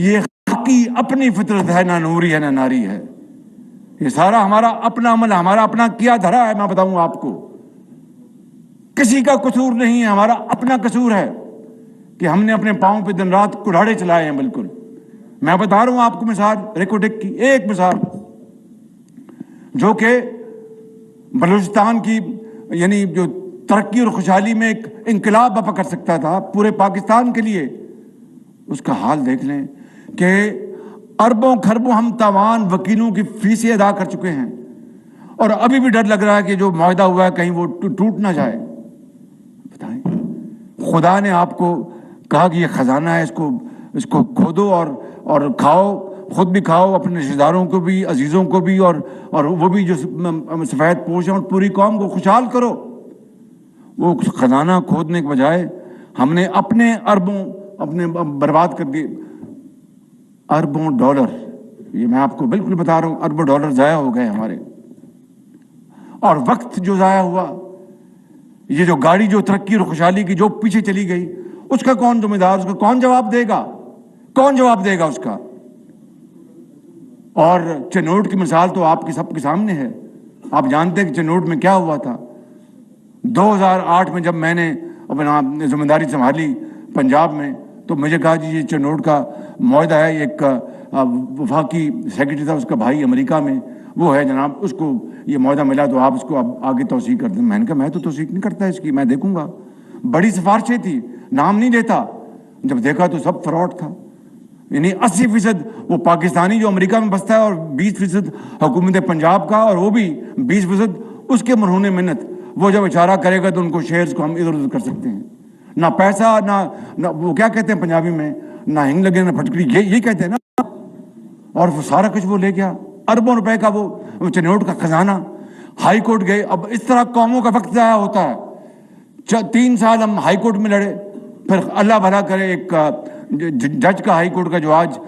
یہ کی اپنی فطرت ہے، نہ نوری ہے نہ ناری ہے. یہ سارا ہمارا اپنا عمل، ہمارا اپنا کیا دھرا ہے. میں بتاؤں آپ کو، کسی کا قصور نہیں ہے، ہمارا اپنا قصور ہے کہ ہم نے اپنے پاؤں پہ دن رات کلاڑے چلائے ہیں. بالکل میں بتا رہا ہوں آپ کو مثال ریکوٹک کی، ایک مثال جو کہ بلوچستان کی یعنی جو ترقی اور خوشحالی میں ایک انقلاب برپا کر سکتا تھا پورے پاکستان کے لیے. اس کا حال دیکھ لیں کہ اربوں خربوں ہم تاوان وکیلوں کی فیسیں ادا کر چکے ہیں، اور ابھی بھی ڈر لگ رہا ہے کہ جو معاہدہ ہوا ہے کہیں وہ ٹوٹ نہ جائے. بتائیں، خدا نے آپ کو کہا کہ یہ خزانہ ہے، اس کو کھودو اور کھاؤ، خود بھی کھاؤ، اپنے رشتہ داروں کو بھی، عزیزوں کو بھی، اور وہ بھی جو سفید پوش ہیں، اور پوری قوم کو خوشحال کرو. وہ خزانہ کھودنے کے بجائے ہم نے اپنے اپنے برباد کر دیے. اربوں ڈالر، یہ میں آپ کو بالکل بتا رہا ہوں، اربوں ڈالر ضائع ہو گئے ہمارے. اور وقت جو ضائع ہوا، یہ جو گاڑی جو ترقی اور خوشحالی کی جو پیچھے چلی گئی، اس کا کون ذمہ دار؟ اس کا کون جواب دے گا؟ کون جواب دے گا اس کا؟ اور چنوٹ کی مثال تو آپ کے سب کے سامنے ہے. آپ جانتے ہیں کہ چنوٹ میں کیا ہوا تھا. 2008 میں جب میں نے اپنا ذمہ داری سنبھالی پنجاب میں، تو مجھے کہا جی یہ چنوٹ کا معاہدہ ہے. ایک وفاقی سیکرٹری تھا، اس کا بھائی امریکہ میں وہ ہے جناب، اس کو یہ معاہدہ ملا، تو آپ اس کو اب آگے توثیق کر دیں. میں نے کہا میں تو توثیق نہیں کرتا اس کی، میں دیکھوں گا. بڑی سفارشیں تھی، نام نہیں لیتا. جب دیکھا تو سب فراڈ تھا. یعنی 80% وہ پاکستانی جو امریکہ میں بستا ہے، اور 20% حکومت پنجاب کا، اور وہ بھی 20% اس کے مرہون منت. وہ جب اشارہ کرے گا تو ان کو شیئرز کو ہم ادھر ادھر کر سکتے ہیں. نہ پیسہ، نہ وہ کیا کہتے ہیں پنجابی میں، نہ ہنگ لگے نہ پھٹکری، یہ کہتے ہیں نا. اور وہ سارا کچھ وہ لے گیا، اربوں روپے کا وہ چنوٹ کا خزانہ. ہائی کورٹ گئے. اب اس طرح قوموں کا وقت ضائع ہوتا ہے. 3 سال ہم ہائی کورٹ میں لڑے، پھر اللہ بھلا کرے ایک جج کا، ہائی کورٹ کا جو آج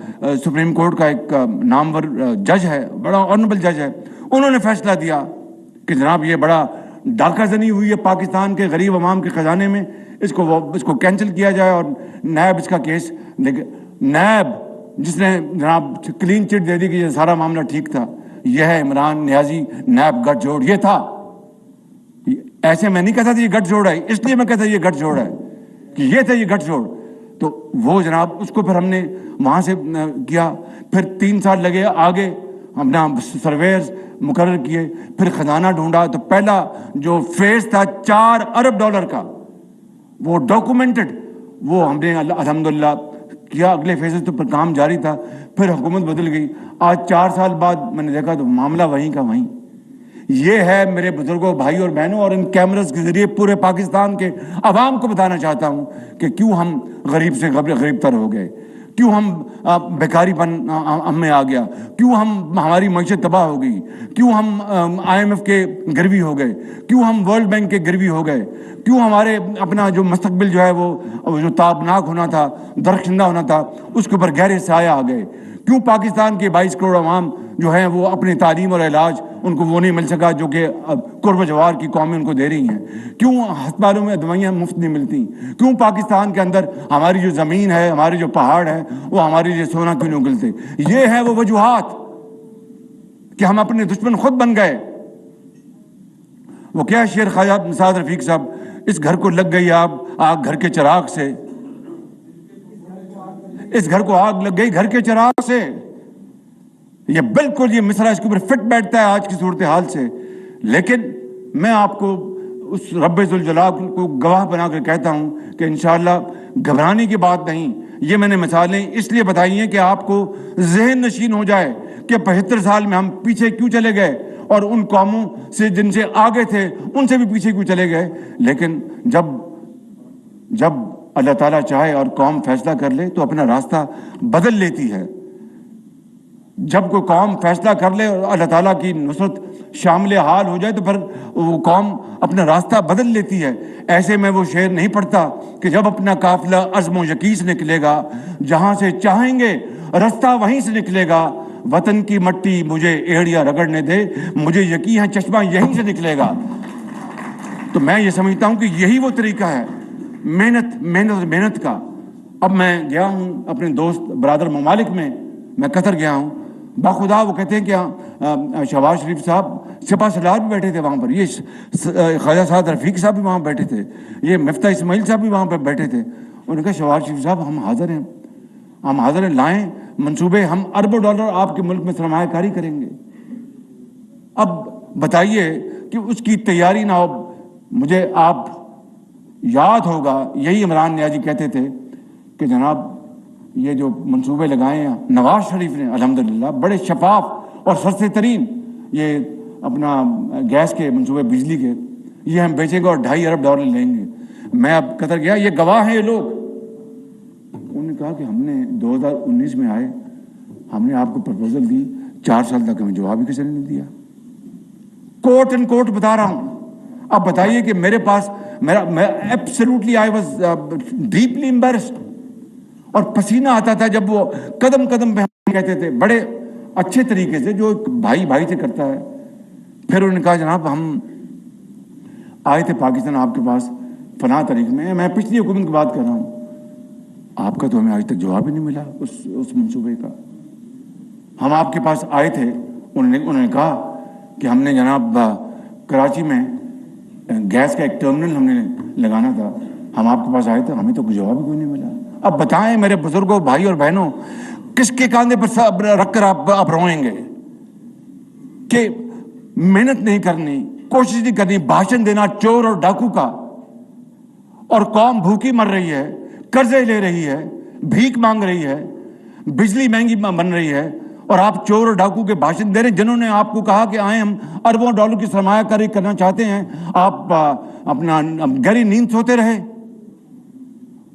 سپریم کورٹ کا ایک نامور جج ہے، بڑا آنریبل جج ہے، انہوں نے فیصلہ دیا کہ جناب یہ بڑا ڈاکہ زنی ہوئی ہے پاکستان کے غریب عوام کے خزانے میں، اس کو کینسل کیا جائے. اور نیب اس کا کیس، نیب جس نے جناب کلین چٹ دے دی کہ یہ سارا معاملہ ٹھیک تھا، یہ ہے عمران نیازی نیب گٹھ جوڑ. یہ تھا، ایسے میں نہیں کہتا تھا یہ گٹھ جوڑ ہے، اس لیے میں کہتا یہ گٹھ جوڑ ہے کہ یہ تھا یہ گٹھ جوڑ. تو وہ جناب اس کو پھر ہم نے وہاں سے کیا. پھر 3 سال لگے آگے، ہم نے سرویئرز مقرر کیے، پھر خزانہ ڈھونڈا. تو پہلا جو فیز تھا 4 ارب ڈالر کا، وہ ڈاکومنٹڈ، وہ ہم نے الحمدللہ کیا. اگلے فیزز تو پر کام جاری تھا. پھر حکومت بدل گئی. آج 4 سال بعد میں نے دیکھا تو معاملہ وہیں کا وہیں. یہ ہے میرے بزرگوں، بھائی اور بہنوں، اور ان کیمرز کے ذریعے پورے پاکستان کے عوام کو بتانا چاہتا ہوں کہ کیوں ہم غریب سے غریب تر ہو گئے، کیوں ہم بیکاری پن ہم میں آ گیا، کیوں ہماری معیشت تباہ ہو گئی، کیوں ہم IMF کے گروی ہو گئے، کیوں ہم ورلڈ بینک کے گروی ہو گئے، کیوں ہمارے اپنا جو مستقبل جو ہے وہ جو تابناک ہونا تھا، درخشندہ ہونا تھا، اس کے اوپر گہرے سایہ آ گئے. کیوں پاکستان کے 22 کروڑ عوام جو ہیں وہ اپنی تعلیم اور علاج ان کو وہ نہیں مل سکا جو کہ قرب جوار کی قومیں ان کو دے رہی ہیں. کیوں ہسپتالوں میں دوائیاں مفت نہیں ملتی. کیوں پاکستان کے اندر ہماری جو زمین ہے، ہمارے جو پہاڑ ہیں، وہ ہمارے لیے سونا کیوں نہیں اگلتے. یہ ہیں وہ وجوہات کہ ہم اپنے دشمن خود بن گئے. وہ کیا شعر خواجہ سعد رفیق صاحب، اس گھر کو لگ گئی آگ گھر کے چراغ سے، اس گھر کو آگ لگ گئی گھر کے چراغ سے. یہ بالکل یہ مصرع اس کے اوپر فٹ بیٹھتا ہے آج کی صورتحال سے. لیکن میں آپ کو اس رب ذوالجلال کو گواہ بنا کر کہتا ہوں کہ انشاءاللہ گھبرانے کی بات نہیں. یہ میں نے مثالیں اس لیے بتائی ہیں کہ آپ کو ذہن نشین ہو جائے کہ 75 سال میں ہم پیچھے کیوں چلے گئے، اور ان قوموں سے جن سے آگے تھے ان سے بھی پیچھے کیوں چلے گئے. لیکن جب اللہ تعالیٰ چاہے اور قوم فیصلہ کر لے تو اپنا راستہ بدل لیتی ہے. جب کوئی قوم فیصلہ کر لے اور اللہ تعالیٰ کی نصرت شامل حال ہو جائے تو پھر وہ قوم اپنا راستہ بدل لیتی ہے. ایسے میں وہ شعر نہیں پڑھتا کہ جب اپنا قافلہ عزم و یقین سے نکلے گا، جہاں سے چاہیں گے راستہ وہیں سے نکلے گا. وطن کی مٹی مجھے ایڑیاں رگڑنے دے، مجھے یقین ہے چشمہ یہیں سے نکلے گا. تو میں یہ سمجھتا ہوں کہ یہی وہ طریقہ ہے محنت کا. اب میں گیا ہوں اپنے دوست برادر ممالک میں، میں قطر گیا ہوں، باخدا وہ کہتے ہیں کہ شہباز شریف صاحب سپہ سالار بھی بیٹھے تھے وہاں پر، یہ خواجہ سعد رفیق صاحب بھی وہاں بیٹھے تھے، یہ مفتاح اسماعیل صاحب بھی وہاں پہ بیٹھے تھے. انہوں نے کہا شہباز شریف صاحب ہم حاضر ہیں، لائیں منصوبے، ہم اربوں ڈالر آپ کے ملک میں سرمایہ کاری کریں گے. اب بتائیے کہ اس کی تیاری نہ ہو. مجھے آپ یاد ہوگا یہی عمران نیازی کہتے تھے کہ جناب یہ جو منصوبے لگائے ہیں نواز شریف نے الحمدللہ بڑے شفاف اور سستے ترین، یہ اپنا گیس کے منصوبے بجلی کے، یہ ہم بیچیں گے اور $2.5 ارب لیں گے. میں اب قطر گیا، یہ گواہ ہیں یہ لوگ. انہوں نے کہا کہ ہم نے 2019 میں آئے، ہم نے آپ کو پرپوزل دی، 4 سال تک ہمیں جواب ہی کسی نے نہیں دیا. کوٹ اینڈ کوٹ بتا رہا ہوں. اب بتائیے کہ میرے پاس میں absolutely I was deeply embarrassed, اور پسینہ آتا تھا جب وہ قدم قدم پہ ہم کہتے تھے بڑے اچھے طریقے سے، جو ایک بھائی بھائی سے کرتا ہے. پھر انہوں نے کہا جناب ہم آئے تھے پاکستان آپ کے پاس فلاں تاریخ میں پچھلی حکومت کی بات کر رہا ہوں، آپ کا تو ہمیں آج تک جواب ہی نہیں ملا اس منصوبے کا. ہم آپ کے پاس آئے تھے، انہوں نے کہا کہ ہم نے جناب کراچی میں گیس کا ایک ٹرمنل ہم نے لگانا تھا، ہم آپ کے پاس آئے تھے، ہمیں تو کوئی جواب ہی کوئی نہیں ملا. اب بتائیں میرے بزرگوں، بھائی اور بہنوں، کس کے کاندھے پر رکھ کر آپ روئیں گے کہ محنت نہیں کرنی، کوشش نہیں کرنی، بھاشن دینا چور اور ڈاکو کا، اور قوم بھوکی مر رہی ہے، قرضے لے رہی ہے، بھیک مانگ رہی ہے، بجلی مہنگی بن رہی ہے، اور آپ چور اور ڈاکو کے بھاشن دے رہے ہیں. جنہوں نے آپ کو کہا کہ آئیں ہم اربوں ڈالر کی سرمایہ کاری کرنا چاہتے ہیں، آپ اپنا گہری نیند سوتے رہے.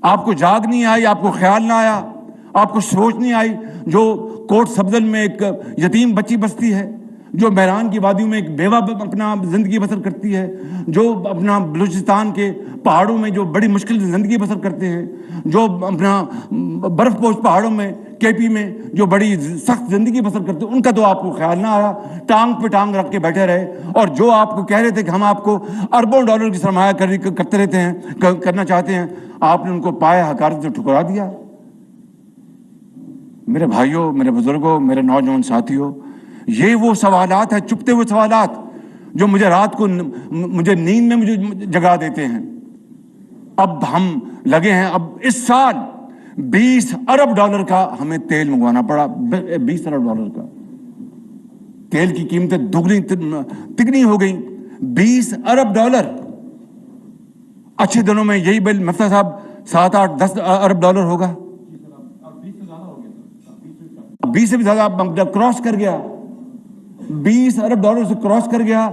آپ کو جاگ نہیں آئی، آپ کو خیال نہ آیا، آپ کو سوچ نہیں آئی. جو کوٹ سبزل میں ایک یتیم بچی بستی ہے، جو میران کی وادیوں میں ایک بیوہ اپنا زندگی بسر کرتی ہے، جو اپنا بلوچستان کے پہاڑوں میں جو بڑی مشکل سے زندگی بسر کرتے ہیں، جو اپنا برف پوش پہاڑوں میں کے پی میں جو بڑی سخت زندگی بسر کرتے ہیں، ان کا تو آپ کو خیال نہ آیا، ٹانگ پہ ٹانگ رکھ کے بیٹھے رہے. اور جو آپ کو کہہ رہے تھے کہ ہم آپ کو اربوں ڈالر کی سرمایہ کاری کرتے رہتے ہیں، کرنا چاہتے ہیں، آپ نے ان کو پائے حقارت سے ٹھکرا دیا. میرے بھائیوں، میرے بزرگوں، میرے نوجوان ساتھیوں، یہ وہ سوالات ہیں، چھپتے ہوئے سوالات، جو مجھے رات کو مجھے نیند میں مجھے جگا دیتے ہیں. اب ہم لگے ہیں، اب اس سال $20 ارب کا ہمیں تیل منگوانا پڑا. $20 ارب کا تیل کی قیمتیں دگنی تگنی ہو گئی. $20 ارب. اچھے دنوں میں یہی بل مفتاح صاحب 7, 8, 10 ارب ڈالر ہوگا. 20 سے بھی زیادہ کراس کر گیا. $20 ارب سے کراس کر گیا.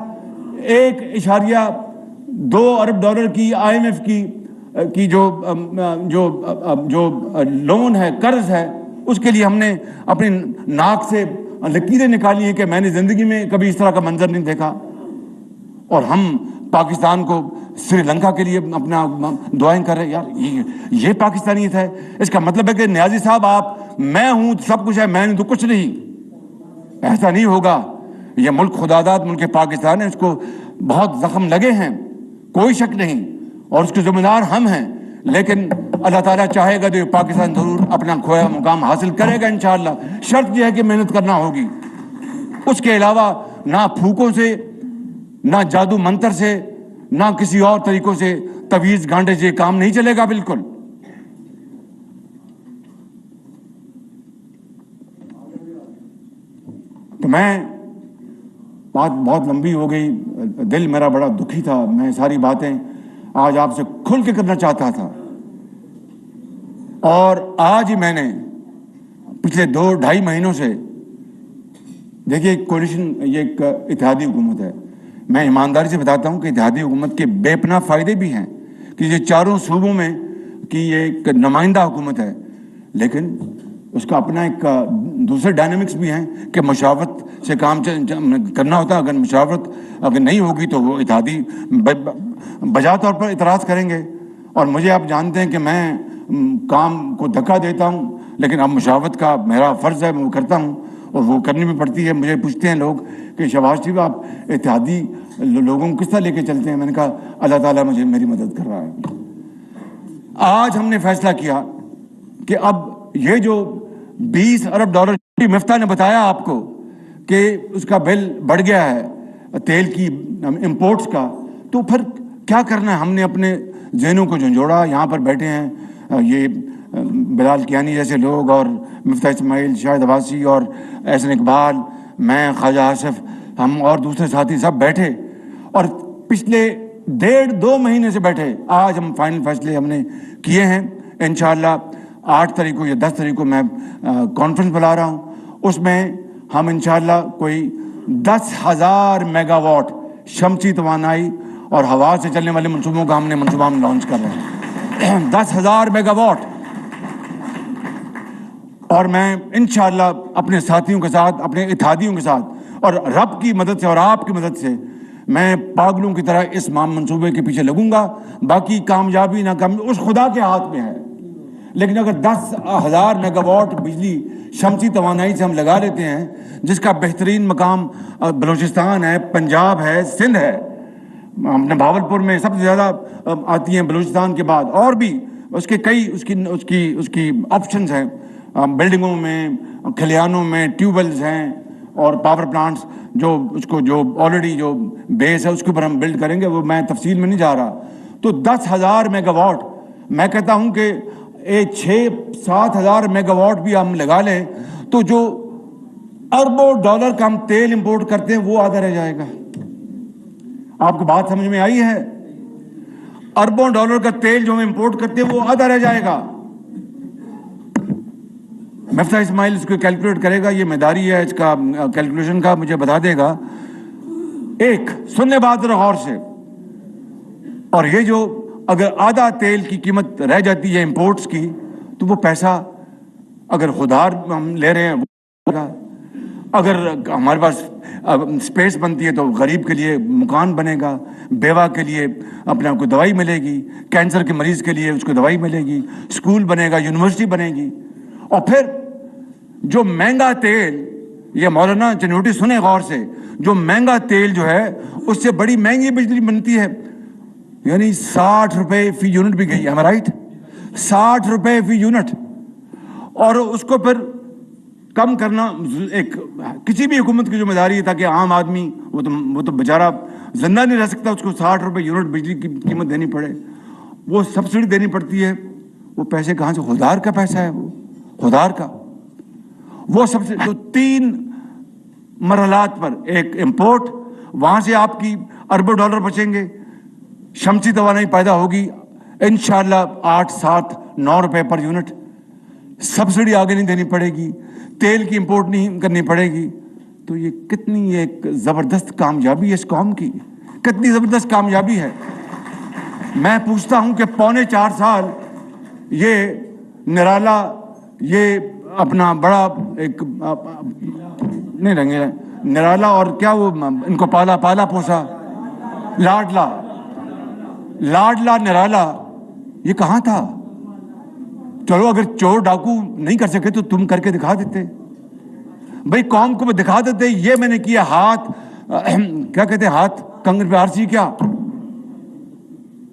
1.2 ارب ڈالر کی IMF کی جو لون ہے، قرض ہے، اس کے لیے ہم نے اپنی ناک سے لکیریں نکالی ہیں کہ میں نے زندگی میں کبھی اس طرح کا منظر نہیں دیکھا. اور ہم پاکستان کو، سری لنکا کے لیے اپنا دعائیں کر رہے ہیں. یار یہ پاکستانیت ہے. اس کا مطلب ہے کہ نیازی صاحب آپ، میں ہوں سب کچھ ہے، میں نہیں تو کچھ نہیں. ایسا نہیں ہوگا. یہ ملک خداداد ملک پاکستان ہے، اس کو بہت زخم لگے ہیں، کوئی شک نہیں، اور اس کے ذمہ دار ہم ہیں. لیکن اللہ تعالیٰ چاہے گا تو پاکستان ضرور اپنا کھویا مقام حاصل کرے گا انشاءاللہ. شرط یہ ہے کہ محنت کرنا ہوگی. اس کے علاوہ نہ پھوکوں سے، نہ جادو منتر سے، نہ کسی اور طریقوں سے، تویز گانڈے سے کام نہیں چلے گا بالکل. تو میں، بات بہت لمبی ہو گئی، دل میرا بڑا دکھی تھا. میں ساری باتیں آج آپ سے کھل کے کرنا چاہتا تھا. اور آج ہی میں نے پچھلے 2-2.5 مہینوں سے، دیکھیے کولیشن یہ ایک اتحادی حکومت ہے. میں ایمانداری سے بتاتا ہوں کہ اتحادی حکومت کے بے پناہ فائدے بھی ہیں کہ یہ چاروں صوبوں میں کی یہ ایک نمائندہ حکومت ہے. لیکن اس کا اپنا ایک دوسرے ڈائنامکس بھی ہیں کہ مشاورت سے کام کرنا ہوتا ہے. اگر مشاورت اگر نہیں ہوگی تو وہ اتحادی بجا طور پر اعتراض کریں گے. اور مجھے آپ جانتے ہیں کہ میں کام کو دھکا دیتا ہوں، لیکن اب مشاورت کا میرا فرض ہے، میں وہ کرتا ہوں، اور وہ کرنی بھی پڑتی ہے. مجھے پوچھتے ہیں لوگ کہ شہباز شریف آپ اتحادی لوگوں کو کس طرح لے کے چلتے ہیں؟ میں نے کہا اللہ تعالیٰ مجھے میری مدد کر رہا ہے. آج ہم نے فیصلہ کیا کہ اب یہ جو $20 ارب مفتاح نے بتایا آپ کو کہ اس کا بل بڑھ گیا ہے تیل کی امپورٹس کا، تو پھر کیا کرنا ہے؟ ہم نے اپنے ذہنوں کو جھنجھوڑا، یہاں پر بیٹھے ہیں یہ بلال کیانی جیسے لوگ اور مفتاح اسماعیل، شاہد عباسی اور احسن اقبال، میں، خواجہ آصف، ہم اور دوسرے ساتھی سب بیٹھے اور پچھلے 1.5-2 مہینے سے بیٹھے. آج ہم فائنل فیصلے ہم نے کیے ہیں. انشاءاللہ 8 تاریخ کو یا 10 تاریخ کو میں کانفرنس بلا رہا ہوں، اس میں ہم انشاءاللہ کوئی 10,000 میگا واٹ شمسی توانائی اور ہوا سے چلنے والے منصوبوں کا ہم نے منصوبہ لانچ کر رہے ہیں. 10,000 میگا واٹ. اور میں انشاءاللہ اپنے ساتھیوں کے ساتھ، اپنے اتحادیوں کے ساتھ اور رب کی مدد سے اور آپ کی مدد سے میں پاگلوں کی طرح اس منصوبے کے پیچھے لگوں گا. باقی کامیابی ناکامیابی اس خدا کے ہاتھ میں ہے، لیکن اگر 10,000 میگا واٹ بجلی شمسی توانائی سے ہم لگا لیتے ہیں، جس کا بہترین مقام بلوچستان ہے، پنجاب ہے، سندھ ہے، اپنے بھاولپور میں سب سے زیادہ آتی ہیں بلوچستان کے بعد، اور بھی اس کے کئی اس کی آپشنز ہیں، بلڈنگوں میں، کھلیانوں میں ٹیوب ویلز ہیں اور پاور پلانٹس جو آلریڈی جو بیس ہے اس کے اوپر ہم بلڈ کریں گے. وہ میں تفصیل میں نہیں جا رہا. تو 10,000 میگا واٹ، میں کہتا ہوں کہ 6-7 ہزار میگا واٹ بھی ہم لگا لیں تو جو اربوں ڈالر کا ہم تیل امپورٹ کرتے ہیں وہ آدھا رہ جائے گا. آپ کو بات سمجھ میں آئی ہے؟ اربوں ڈالر کا تیل جو ہم امپورٹ کرتے ہیں وہ آدھا رہ جائے گا. مفتاح اسماعیل اس کو کیلکولیٹ کرے گا، یہ میداری ہے اس کا کیلکولیشن کا، مجھے بتا دے گا. ایک سننے بات ذرا غور سے، اور یہ جو اگر آدھا تیل کی قیمت رہ جاتی ہے امپورٹس کی، تو وہ پیسہ اگر خودار ہم لے رہے ہیں وہ، اگر ہمارے پاس اسپیس بنتی ہے تو غریب کے لیے مکان بنے گا، بیوہ کے لیے اپنے آپ کو دوائی ملے گی، کینسر کے مریض کے لیے اس کو دوائی ملے گی، اسکول بنے گا، یونیورسٹی بنے گی. اور پھر جو مہنگا تیل، یہ مولانا چنوٹی سنیں غور سے، جو مہنگا تیل جو ہے اس سے بڑی مہنگی بجلی بنتی ہے، یعنی 60 روپے فی یونٹ بھی گئی ہے، رائٹ؟ 60 روپے فی یونٹ. اور اس کو پھر کم کرنا ایک کسی بھی حکومت کی ذمہ داری ہے، تاکہ عام آدمی وہ تو بیچارہ زندہ نہیں رہ سکتا، اس کو 60 روپے یونٹ بجلی کی قیمت دینی پڑے، وہ سبسڈی دینی پڑتی ہے. وہ پیسے کہاں سے؟ خوددار کا پیسہ ہے، وہ خوددار کا. وہ سب سے تو 3 مرحلات پر، ایک امپورٹ، وہاں سے آپ کی اربوں ڈالر بچیں گے، شمسی توانائی پیدا ہوگی انشاءاللہ 8-7-9 روپے پر یونٹ، سبسڈی آگے نہیں دینی پڑے گی، تیل کی امپورٹ نہیں کرنی پڑے گی. تو یہ کتنی ایک زبردست کامیابی ہے اس قوم کی، کتنی زبردست کامیابی ہے. میں پوچھتا ہوں کہ 3.25 سال یہ نرالا، یہ اپنا بڑا ایک نہیں رنگے نرالا، اور کیا وہ ان کو پالا پوسا لاڈلا نرالا، یہ کہاں تھا؟ چلو اگر چور ڈاکو نہیں کر سکے تو تم کر کے دکھا دیتے بھائی، قوم کو دکھا دیتے یہ میں نے کیا. ہاتھ کیا کہتے ہیں، ہاتھ کنگن پہ آرسی، کیا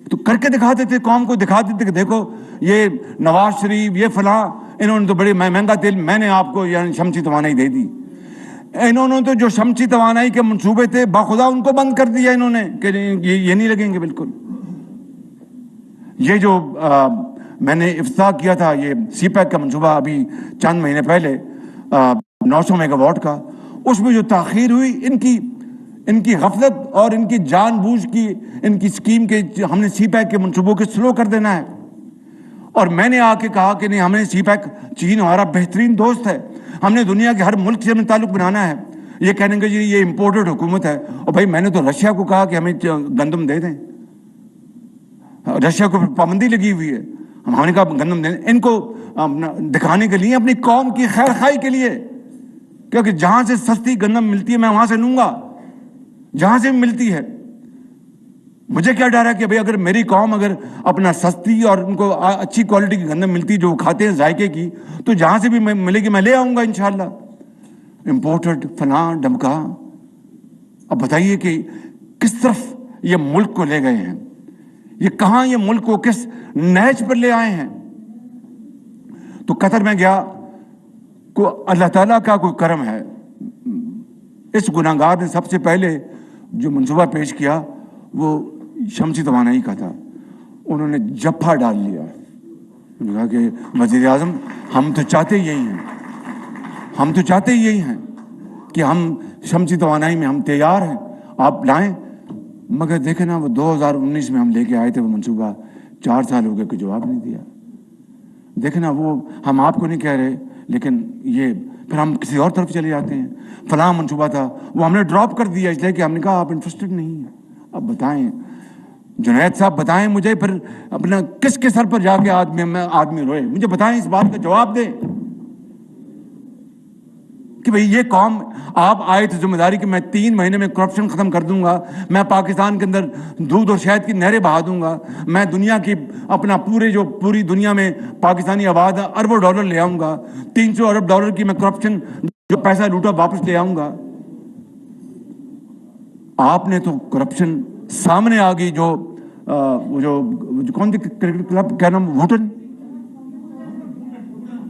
تو کر کے دکھا دیتے، قوم کو دکھا دیتے کہ دیکھو یہ نواز شریف، یہ فلاں، انہوں نے تو بڑے مہنگا تیل میں نے آپ کو یعنی شمسی توانائی دے دی. انہوں نے تو جو شمسی توانائی کے منصوبے تھے باخدا ان کو بند کر دیا انہوں نے کہ یہ نہیں لگیں گے بالکل. یہ جو میں نے افتتاح کیا تھا یہ سی پیک کا منصوبہ ابھی چند مہینے پہلے 900 میگا واٹ کا، اس میں جو تاخیر ہوئی ان کی غفلت اور ان کی جان بوجھ کی ان کی اسکیم کے، ہم نے سی پیک کے منصوبوں کے سلو کر دینا ہے. اور میں نے آ کے کہا کہ نہیں، ہمیں سی پیک، چین ہمارا بہترین دوست ہے، ہم نے دنیا کے ہر ملک سے ہمیں تعلق بنانا ہے. یہ کہنے کہ جی یہ امپورٹڈ حکومت ہے، اور بھائی میں نے تو رشیا کو کہا کہ ہمیں گندم دے دیں، رشیا کو پابندی لگی ہوئی ہے، ہم نے کہا گندم دیں. ان کو دکھانے کے لیے، اپنی قوم کی خیر خواہی کے لیے، کیونکہ جہاں سے سستی گندم ملتی ہے میں وہاں سے لوں گا، جہاں سے ملتی ہے. مجھے کیا ڈر ہے کہ بھئی اگر میری قوم اگر اپنا سستی اور ان کو اچھی کوالٹی کی گندم ملتی جو کھاتے ہیں ذائقے کی، تو جہاں سے بھی ملے گی میں لے آؤں گا انشاءاللہ. امپورٹڈ فلاں ڈمکا. اب بتائیے کہ کس طرف یہ ملک کو لے گئے ہیں، یہ کہاں یہ ملک کو کس نہج پر لے آئے ہیں. تو قطر میں گیا, کو اللہ تعالیٰ کا کوئی کرم ہے, اس گناہگار نے سب سے پہلے جو منصوبہ پیش کیا وہ شمسی توانائی کا تھا. انہوں نے جپھا ڈال لیا, انہوں نے کہا کہ وزیر اعظم ہم تو چاہتے یہی ہیں, ہم تو چاہتے یہی ہیں کہ ہم شمسی توانائی میں ہم تیار ہیں, آپ لائیں. مگر دیکھیں نا, وہ 2019 میں ہم لے کے آئے تھے وہ منصوبہ, 4 سال ہو گئے, کوئی جواب نہیں دیا. دیکھیں نا, وہ ہم آپ کو نہیں کہہ رہے, لیکن یہ پھر ہم کسی اور طرف چلے جاتے ہیں. فلاں منصوبہ تھا وہ ہم نے ڈراپ کر دیا, اس لیے کہ ہم نے کہا آپ انٹرسٹڈ نہیں ہیں. اب بتائیں جنید صاحب, بتائیں مجھے پھر اپنا کس کے سر پر جا کے آدمی روئے, مجھے بتائیں, اس بات کا جواب دیں کہ بھئی یہ قوم, آپ آئے تھے ذمہ داری کہ میں 3 مہینے میں کرپشن ختم کر دوں گا, میں پاکستان کے اندر دودھ اور شہد کی نہریں بہا دوں گا, میں دنیا کی اپنا پوری دنیا میں پاکستانی آباد اربوں ڈالر لے آؤں گا, 300 ارب ڈالر کی میں کرپشن جو پیسہ لوٹا واپس لے آؤں گا. آپ نے تو کرپشن سامنے آ گئی, جو کون سی کرکٹ کلب, کیا نام,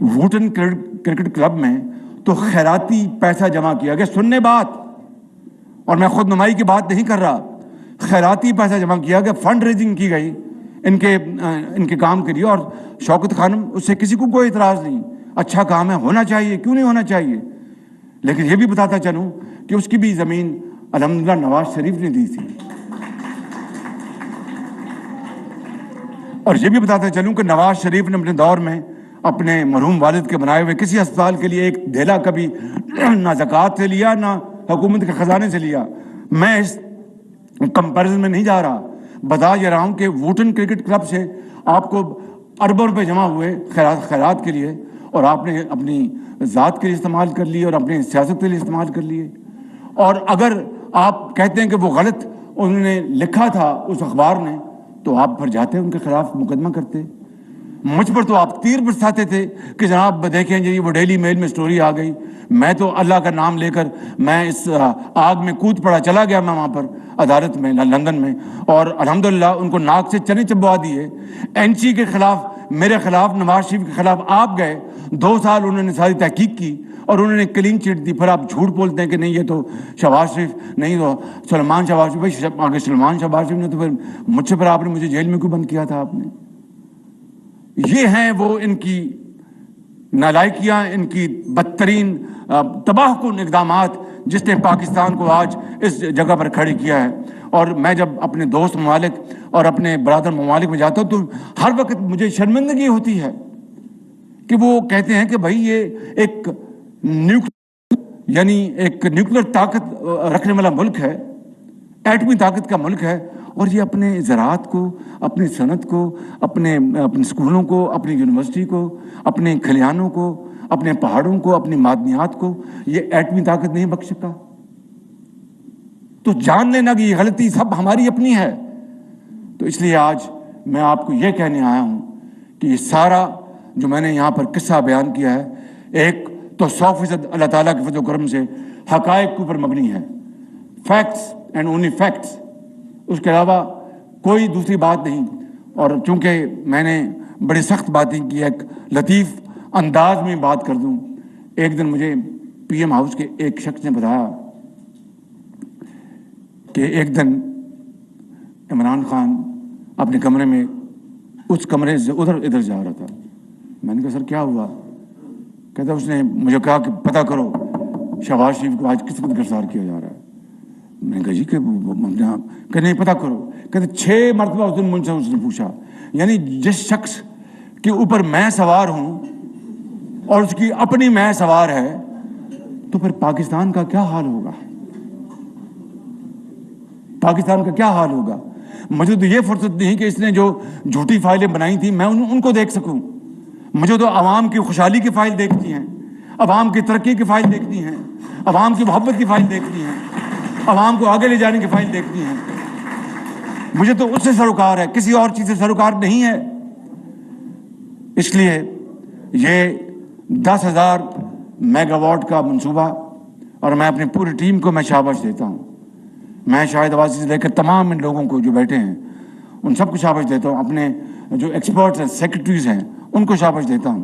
ووٹن کرکٹ کلب میں تو خیراتی پیسہ جمع کیا گیا. سننے بات, اور میں خود نمائی کی بات نہیں کر رہا, خیراتی پیسہ جمع کیا گیا, فنڈ ریزنگ کی گئی ان کے کام کے لیے. اور شوکت خانم, اس سے کسی کو کوئی اعتراض نہیں, اچھا کام ہے, ہونا چاہیے, کیوں نہیں ہونا چاہیے. لیکن یہ بھی بتاتا چلوں کہ اس کی بھی زمین الحمدللہ نواز شریف نے دی تھی. اور یہ بھی بتاتا چلوں کہ نواز شریف نے اپنے دور میں اپنے مرحوم والد کے بنائے ہوئے کسی اسپتال کے لیے ایک دھیلا کبھی نہ زکوٰۃ سے لیا نہ حکومت کے خزانے سے لیا. میں اس کمپیریزن میں نہیں جا رہا, بتا یہ رہا ہوں کہ ووٹن کرکٹ کلب سے آپ کو اربوں روپے جمع ہوئے خیرات کے لیے, اور آپ نے اپنی ذات کے لیے استعمال کر لیے اور اپنی سیاست کے لیے استعمال کر لیے. اور اگر آپ کہتے ہیں کہ وہ غلط انہوں نے لکھا تھا اس اخبار نے, تو آپ پھر جاتے ان کے خلاف مقدمہ کرتے. مجھ پر تو آپ تیر برساتے تھے کہ جناب دیکھیں جی وہ ڈیلی میل میں سٹوری آ گئی, میں تو اللہ کا نام لے کر میں اس آگ میں کود پڑا, چلا گیا میں وہاں پر عدالت میں لندن میں, اور الحمدللہ ان کو ناک سے چنے چبوا دیے. این سی کے خلاف, میرے خلاف, نواز شریف کے خلاف آپ گئے, 2 سال انہوں نے ساری تحقیق کی اور انہوں نے کلین چٹ دی. پھر آپ جھوٹ بولتے ہیں کہ نہیں یہ تو شہباز شریف نہیں, تو سلمان شہباز شریف. بھائی آگے سلمان شہباز شریف نے تو پھر مجھ سے, پھر آپ نے مجھے جیل میں کیوں بند کیا تھا آپ نے. یہ ہیں وہ ان کی نالائکیاں, ان کی بدترین تباہ کن اقدامات جس نے پاکستان کو آج اس جگہ پر کھڑی کیا ہے. اور میں جب اپنے دوست ممالک اور اپنے برادر ممالک میں جاتا ہوں تو ہر وقت مجھے شرمندگی ہوتی ہے کہ وہ کہتے ہیں کہ بھائی یہ ایک نیوکلیر طاقت رکھنے والا ملک ہے, ایٹمی طاقت کا ملک ہے, اور یہ اپنے زراعت کو, اپنی صنعت کو, اپنے اسکولوں کو, اپنی یونیورسٹی کو, اپنے کھلیانوں کو, اپنے پہاڑوں کو, اپنی معدنیات کو یہ ایٹمی طاقت نہیں بخش سکا. تو جان لینا کہ یہ غلطی سب ہماری اپنی ہے. تو اس لیے آج میں آپ کو یہ کہنے آیا ہوں کہ یہ سارا جو میں نے یہاں پر قصہ بیان کیا ہے, ایک تو 100% اللہ تعالیٰ کے فضل و کرم سے حقائق کے اوپر مبنی ہے, فیکٹس اینڈ اونلی فیکٹس, اس کے علاوہ کوئی دوسری بات نہیں. اور چونکہ میں نے بڑی سخت باتیں کی, ایک لطیف انداز میں بات کر دوں. ایک دن مجھے پی ایم ہاؤس کے ایک شخص نے بتایا کہ ایک دن عمران خان اپنے کمرے میں اس کمرے سے ادھر جا رہا تھا. میں نے کہا سر کیا ہوا؟ کہتا اس نے مجھے کہا کہ پتہ کرو شہباز شریف کو آج کس وقت گرفتار کیا جا رہا ہے. میں نے کہا جی کہ نہیں پتہ کرو. کہتے 6 مرتبہ اس دن مجھ سے اس نے پوچھا. یعنی جس شخص کے اوپر میں سوار ہوں اور اس کی اپنی میں سوار ہے, تو پھر پاکستان کا کیا حال ہوگا, پاکستان کا کیا حال ہوگا. مجھے تو یہ فرصت نہیں کہ اس نے جو جھوٹی فائلیں بنائی تھیں میں ان کو دیکھ سکوں. مجھے تو عوام کی خوشحالی کی فائل دیکھتی ہیں, عوام کی ترقی کی فائل دیکھتی ہیں, عوام کی محبت کی فائل دیکھتی ہیں, عوام کو آگے لے جانے کی فائل دیکھتی ہیں. مجھے تو اس سے سروکار ہے, کسی اور چیز سے سروکار نہیں ہے. اس لیے یہ 10,000 میگا واٹ کا منصوبہ, اور میں اپنی پوری ٹیم کو میں شاباش دیتا ہوں. میں شاہد عباسی سے لے کر تمام ان لوگوں کو جو بیٹھے ہیں ان سب کو شاباش دیتا ہوں. اپنے جو ایکسپرٹس ہیں, سیکرٹریز ہیں, ان کو شاباش دیتا ہوں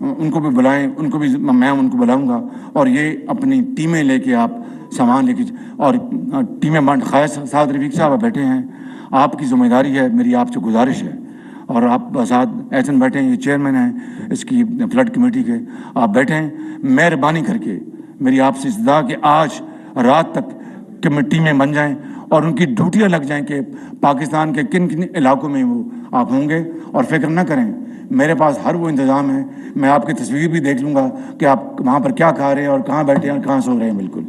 ان کو بھی بلائیں, ان کو بھی میں ان کو بلاؤں گا, اور یہ اپنی ٹیمیں لے کے آپ سامان لے کے, اور ٹیمیں سعد رفیق صاحب بیٹھے ہیں, آپ کی ذمہ داری ہے, میری آپ سے گزارش ہے, اور آپ ساتھ ایسن بیٹھے ہیں, یہ چیئرمین ہیں اس کی فلڈ کمیٹی کے, آپ بیٹھیں, مہربانی کر کے میری آپ سے استدعا کہ آج رات تک ٹیمیں بن جائیں اور ان کی ڈیوٹیاں لگ جائیں کہ پاکستان کے کن کن علاقوں میں وہ آپ ہوں گے, اور فکر نہ کریں, میرے پاس ہر وہ انتظام ہے, میں آپ کی تصویر بھی دیکھ لوں گا کہ آپ وہاں پر کیا کھا رہے ہیں اور کہاں بیٹھے ہیں اور کہاں سو رہے ہیں. بالکل,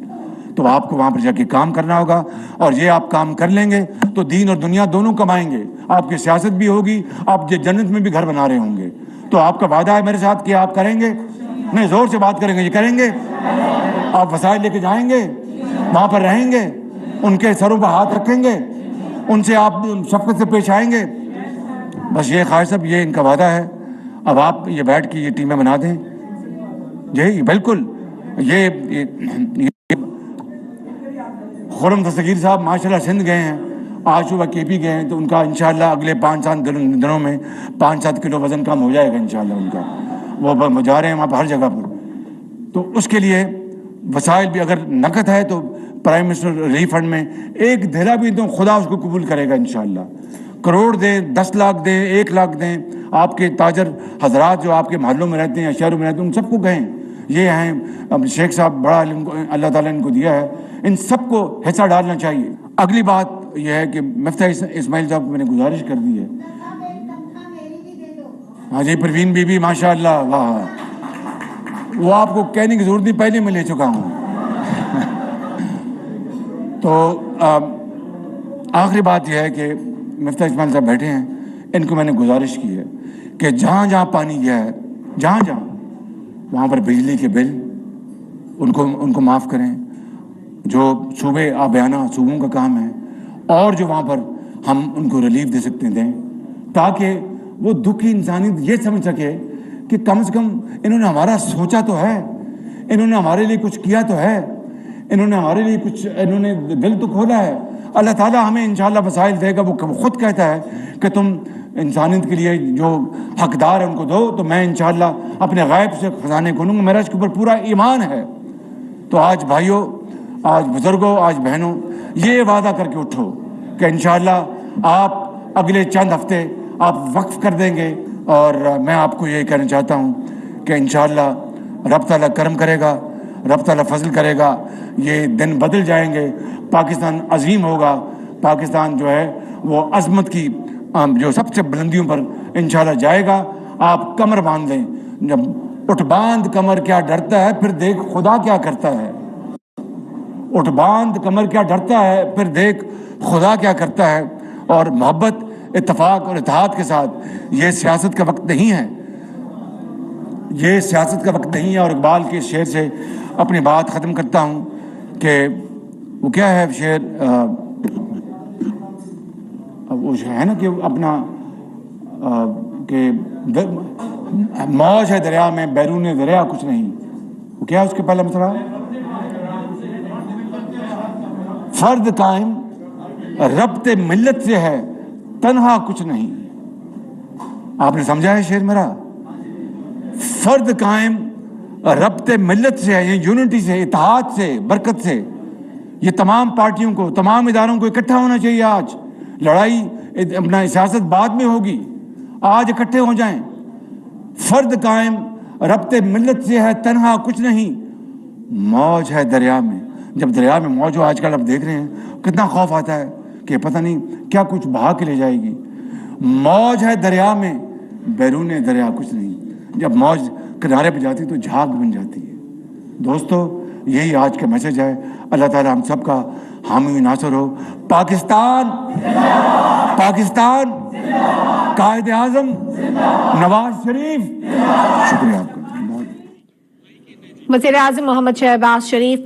تو آپ کو وہاں پر جا کے کام کرنا ہوگا, اور یہ آپ کام کر لیں گے تو دین اور دنیا دونوں کمائیں گے, آپ کی سیاست بھی ہوگی, آپ جنت میں بھی گھر بنا رہے ہوں گے. تو آپ کا وعدہ ہے میرے ساتھ کہ آپ کریں گے؟ نہیں, زور سے بات کریں گے, یہ کریں گے؟ آپ وسائل لے کے جائیں گے, وہاں پر رہیں گے, ان کے سروں پر ہاتھ رکھیں گے, ان سے آپ شفقت سے پیش آئیں گے؟ بس یہ خواہش صاحب, یہ ان کا وعدہ ہے. اب آپ یہ بیٹھ کے یہ ٹیمیں بنا دیں. جی بالکل, یہ خرم دستگیر صاحب ماشاءاللہ سندھ گئے ہیں, آج صبح کے پی گئے ہیں, تو ان کا انشاءاللہ اگلے 5-7 دنوں میں 5-7 کلو وزن کم ہو جائے گا انشاءاللہ ان کا. وہ جا رہے ہیں وہاں پر ہر جگہ پر, تو اس کے لیے وسائل بھی, اگر نقد ہے تو پرائم منسٹر ریلیف فنڈ میں ایک دھیلا بھی تو خدا اس کو قبول کرے گا انشاءاللہ. کروڑ دیں, 10 لاکھ دیں, 1 لاکھ دیں, آپ کے تاجر حضرات جو آپ کے محلوں میں رہتے ہیں, شہروں میں رہتے ہیں, ان سب کو کہیں. یہ ہیں اب شیخ صاحب, بڑا علم اللہ تعالیٰ نے ان کو دیا ہے, ان سب کو حصہ ڈالنا چاہیے. اگلی بات یہ ہے کہ مفتاح اسماعیل صاحب کو میں نے گزارش کر دی ہے. ہاں جی, پروین بی بی ماشاء اللہ, واہ, وہ آپ کو کہنے کی ضرورت نہیں, پہلے میں لے چکا ہوں. تو آخری بات یہ ہے کہ مفتاح اسماعیل صاحب بیٹھے ہیں, ان کو میں نے گزارش کی ہے کہ جہاں جہاں پانی گیا ہے, جہاں جہاں وہاں پر بجلی کے بل ان کو معاف کریں. جو صوبے آبیانہ صوبوں کا کام ہے, اور جو وہاں پر ہم ان کو ریلیف دے سکتے دیں, تاکہ وہ دکھی انسانیت یہ سمجھ سکے کہ کم سے کم انہوں نے ہمارا سوچا تو ہے, انہوں نے ہمارے لیے کچھ کیا تو ہے, انہوں نے ہمارے لیے کچھ, انہوں نے دل تو کھولا ہے. اللہ تعالیٰ ہمیں انشاءاللہ وسائل دے گا. وہ خود کہتا ہے کہ تم انسانیت کے لیے جو حقدار ہے ان کو دو, تو میں انشاءاللہ اپنے غیب سے خزانے کھولوں گا. میرا اس کے اوپر پورا ایمان ہے. تو آج بھائیوں, آج بزرگوں, آج بہنوں, یہ وعدہ کر کے اٹھو کہ انشاءاللہ آپ اگلے چند ہفتے آپ وقف کر دیں گے, اور میں آپ کو یہ کہنا چاہتا ہوں کہ انشاءاللہ رب تعالیٰ کرم کرے گا, رب تعالیٰ فضل کرے گا, یہ دن بدل جائیں گے, پاکستان عظیم ہوگا, پاکستان جو ہے وہ عظمت کی جو سب سے بلندیوں پر انشاءاللہ جائے گا. آپ کمر باندھ لیں, جب اٹھ باندھ کمر کیا ڈرتا ہے, پھر دیکھ خدا کیا کرتا ہے. اٹھ باندھ کمر کیا ڈرتا ہے, پھر دیکھ خدا کیا کرتا ہے. اور محبت, اتفاق اور اتحاد کے ساتھ, یہ سیاست کا وقت نہیں ہے, یہ سیاست کا وقت نہیں ہے. اور اقبال کے شعر سے اپنی بات ختم کرتا ہوں کہ وہ کیا ہے شعر, وہ ہے نا کہ اپنا کہ موج ہے دریا میں, بیرون دریا کچھ نہیں. وہ کیا ہے اس کے پہلا مسئلہ, فرد قائم ربط ملت سے ہے, تنہا کچھ نہیں. آپ نے سمجھا ہے شعر میرا؟ فرد قائم ربط ملت سے ہے, یونٹی سے, اتحاد سے, برکت سے. یہ تمام پارٹیوں کو, تمام اداروں کو اکٹھا ہونا چاہیے. آج لڑائی اپنا سیاست بعد میں ہوگی, آج اکٹھے ہو جائیں. فرد قائم ربط ملت سے ہے, تنہا کچھ نہیں. موج ہے دریا میں, جب دریا میں موج ہو, آج کل آپ دیکھ رہے ہیں کتنا خوف آتا ہے کہ پتہ نہیں کیا کچھ بہا کے لے جائے گی. موج ہے دریا میں, بیرون دریا کچھ نہیں. جب موج کنارے پہ جاتی تو جھاگ بن جاتی ہے. دوستو, یہی آج کا میسج ہے. اللہ تعالیٰ ہم سب کا حامی ناصر ہو. پاکستان, پاکستان, قائد اعظم نواز شریف. شکریہ آپ کا. وزیر اعظم محمد شہباز شریف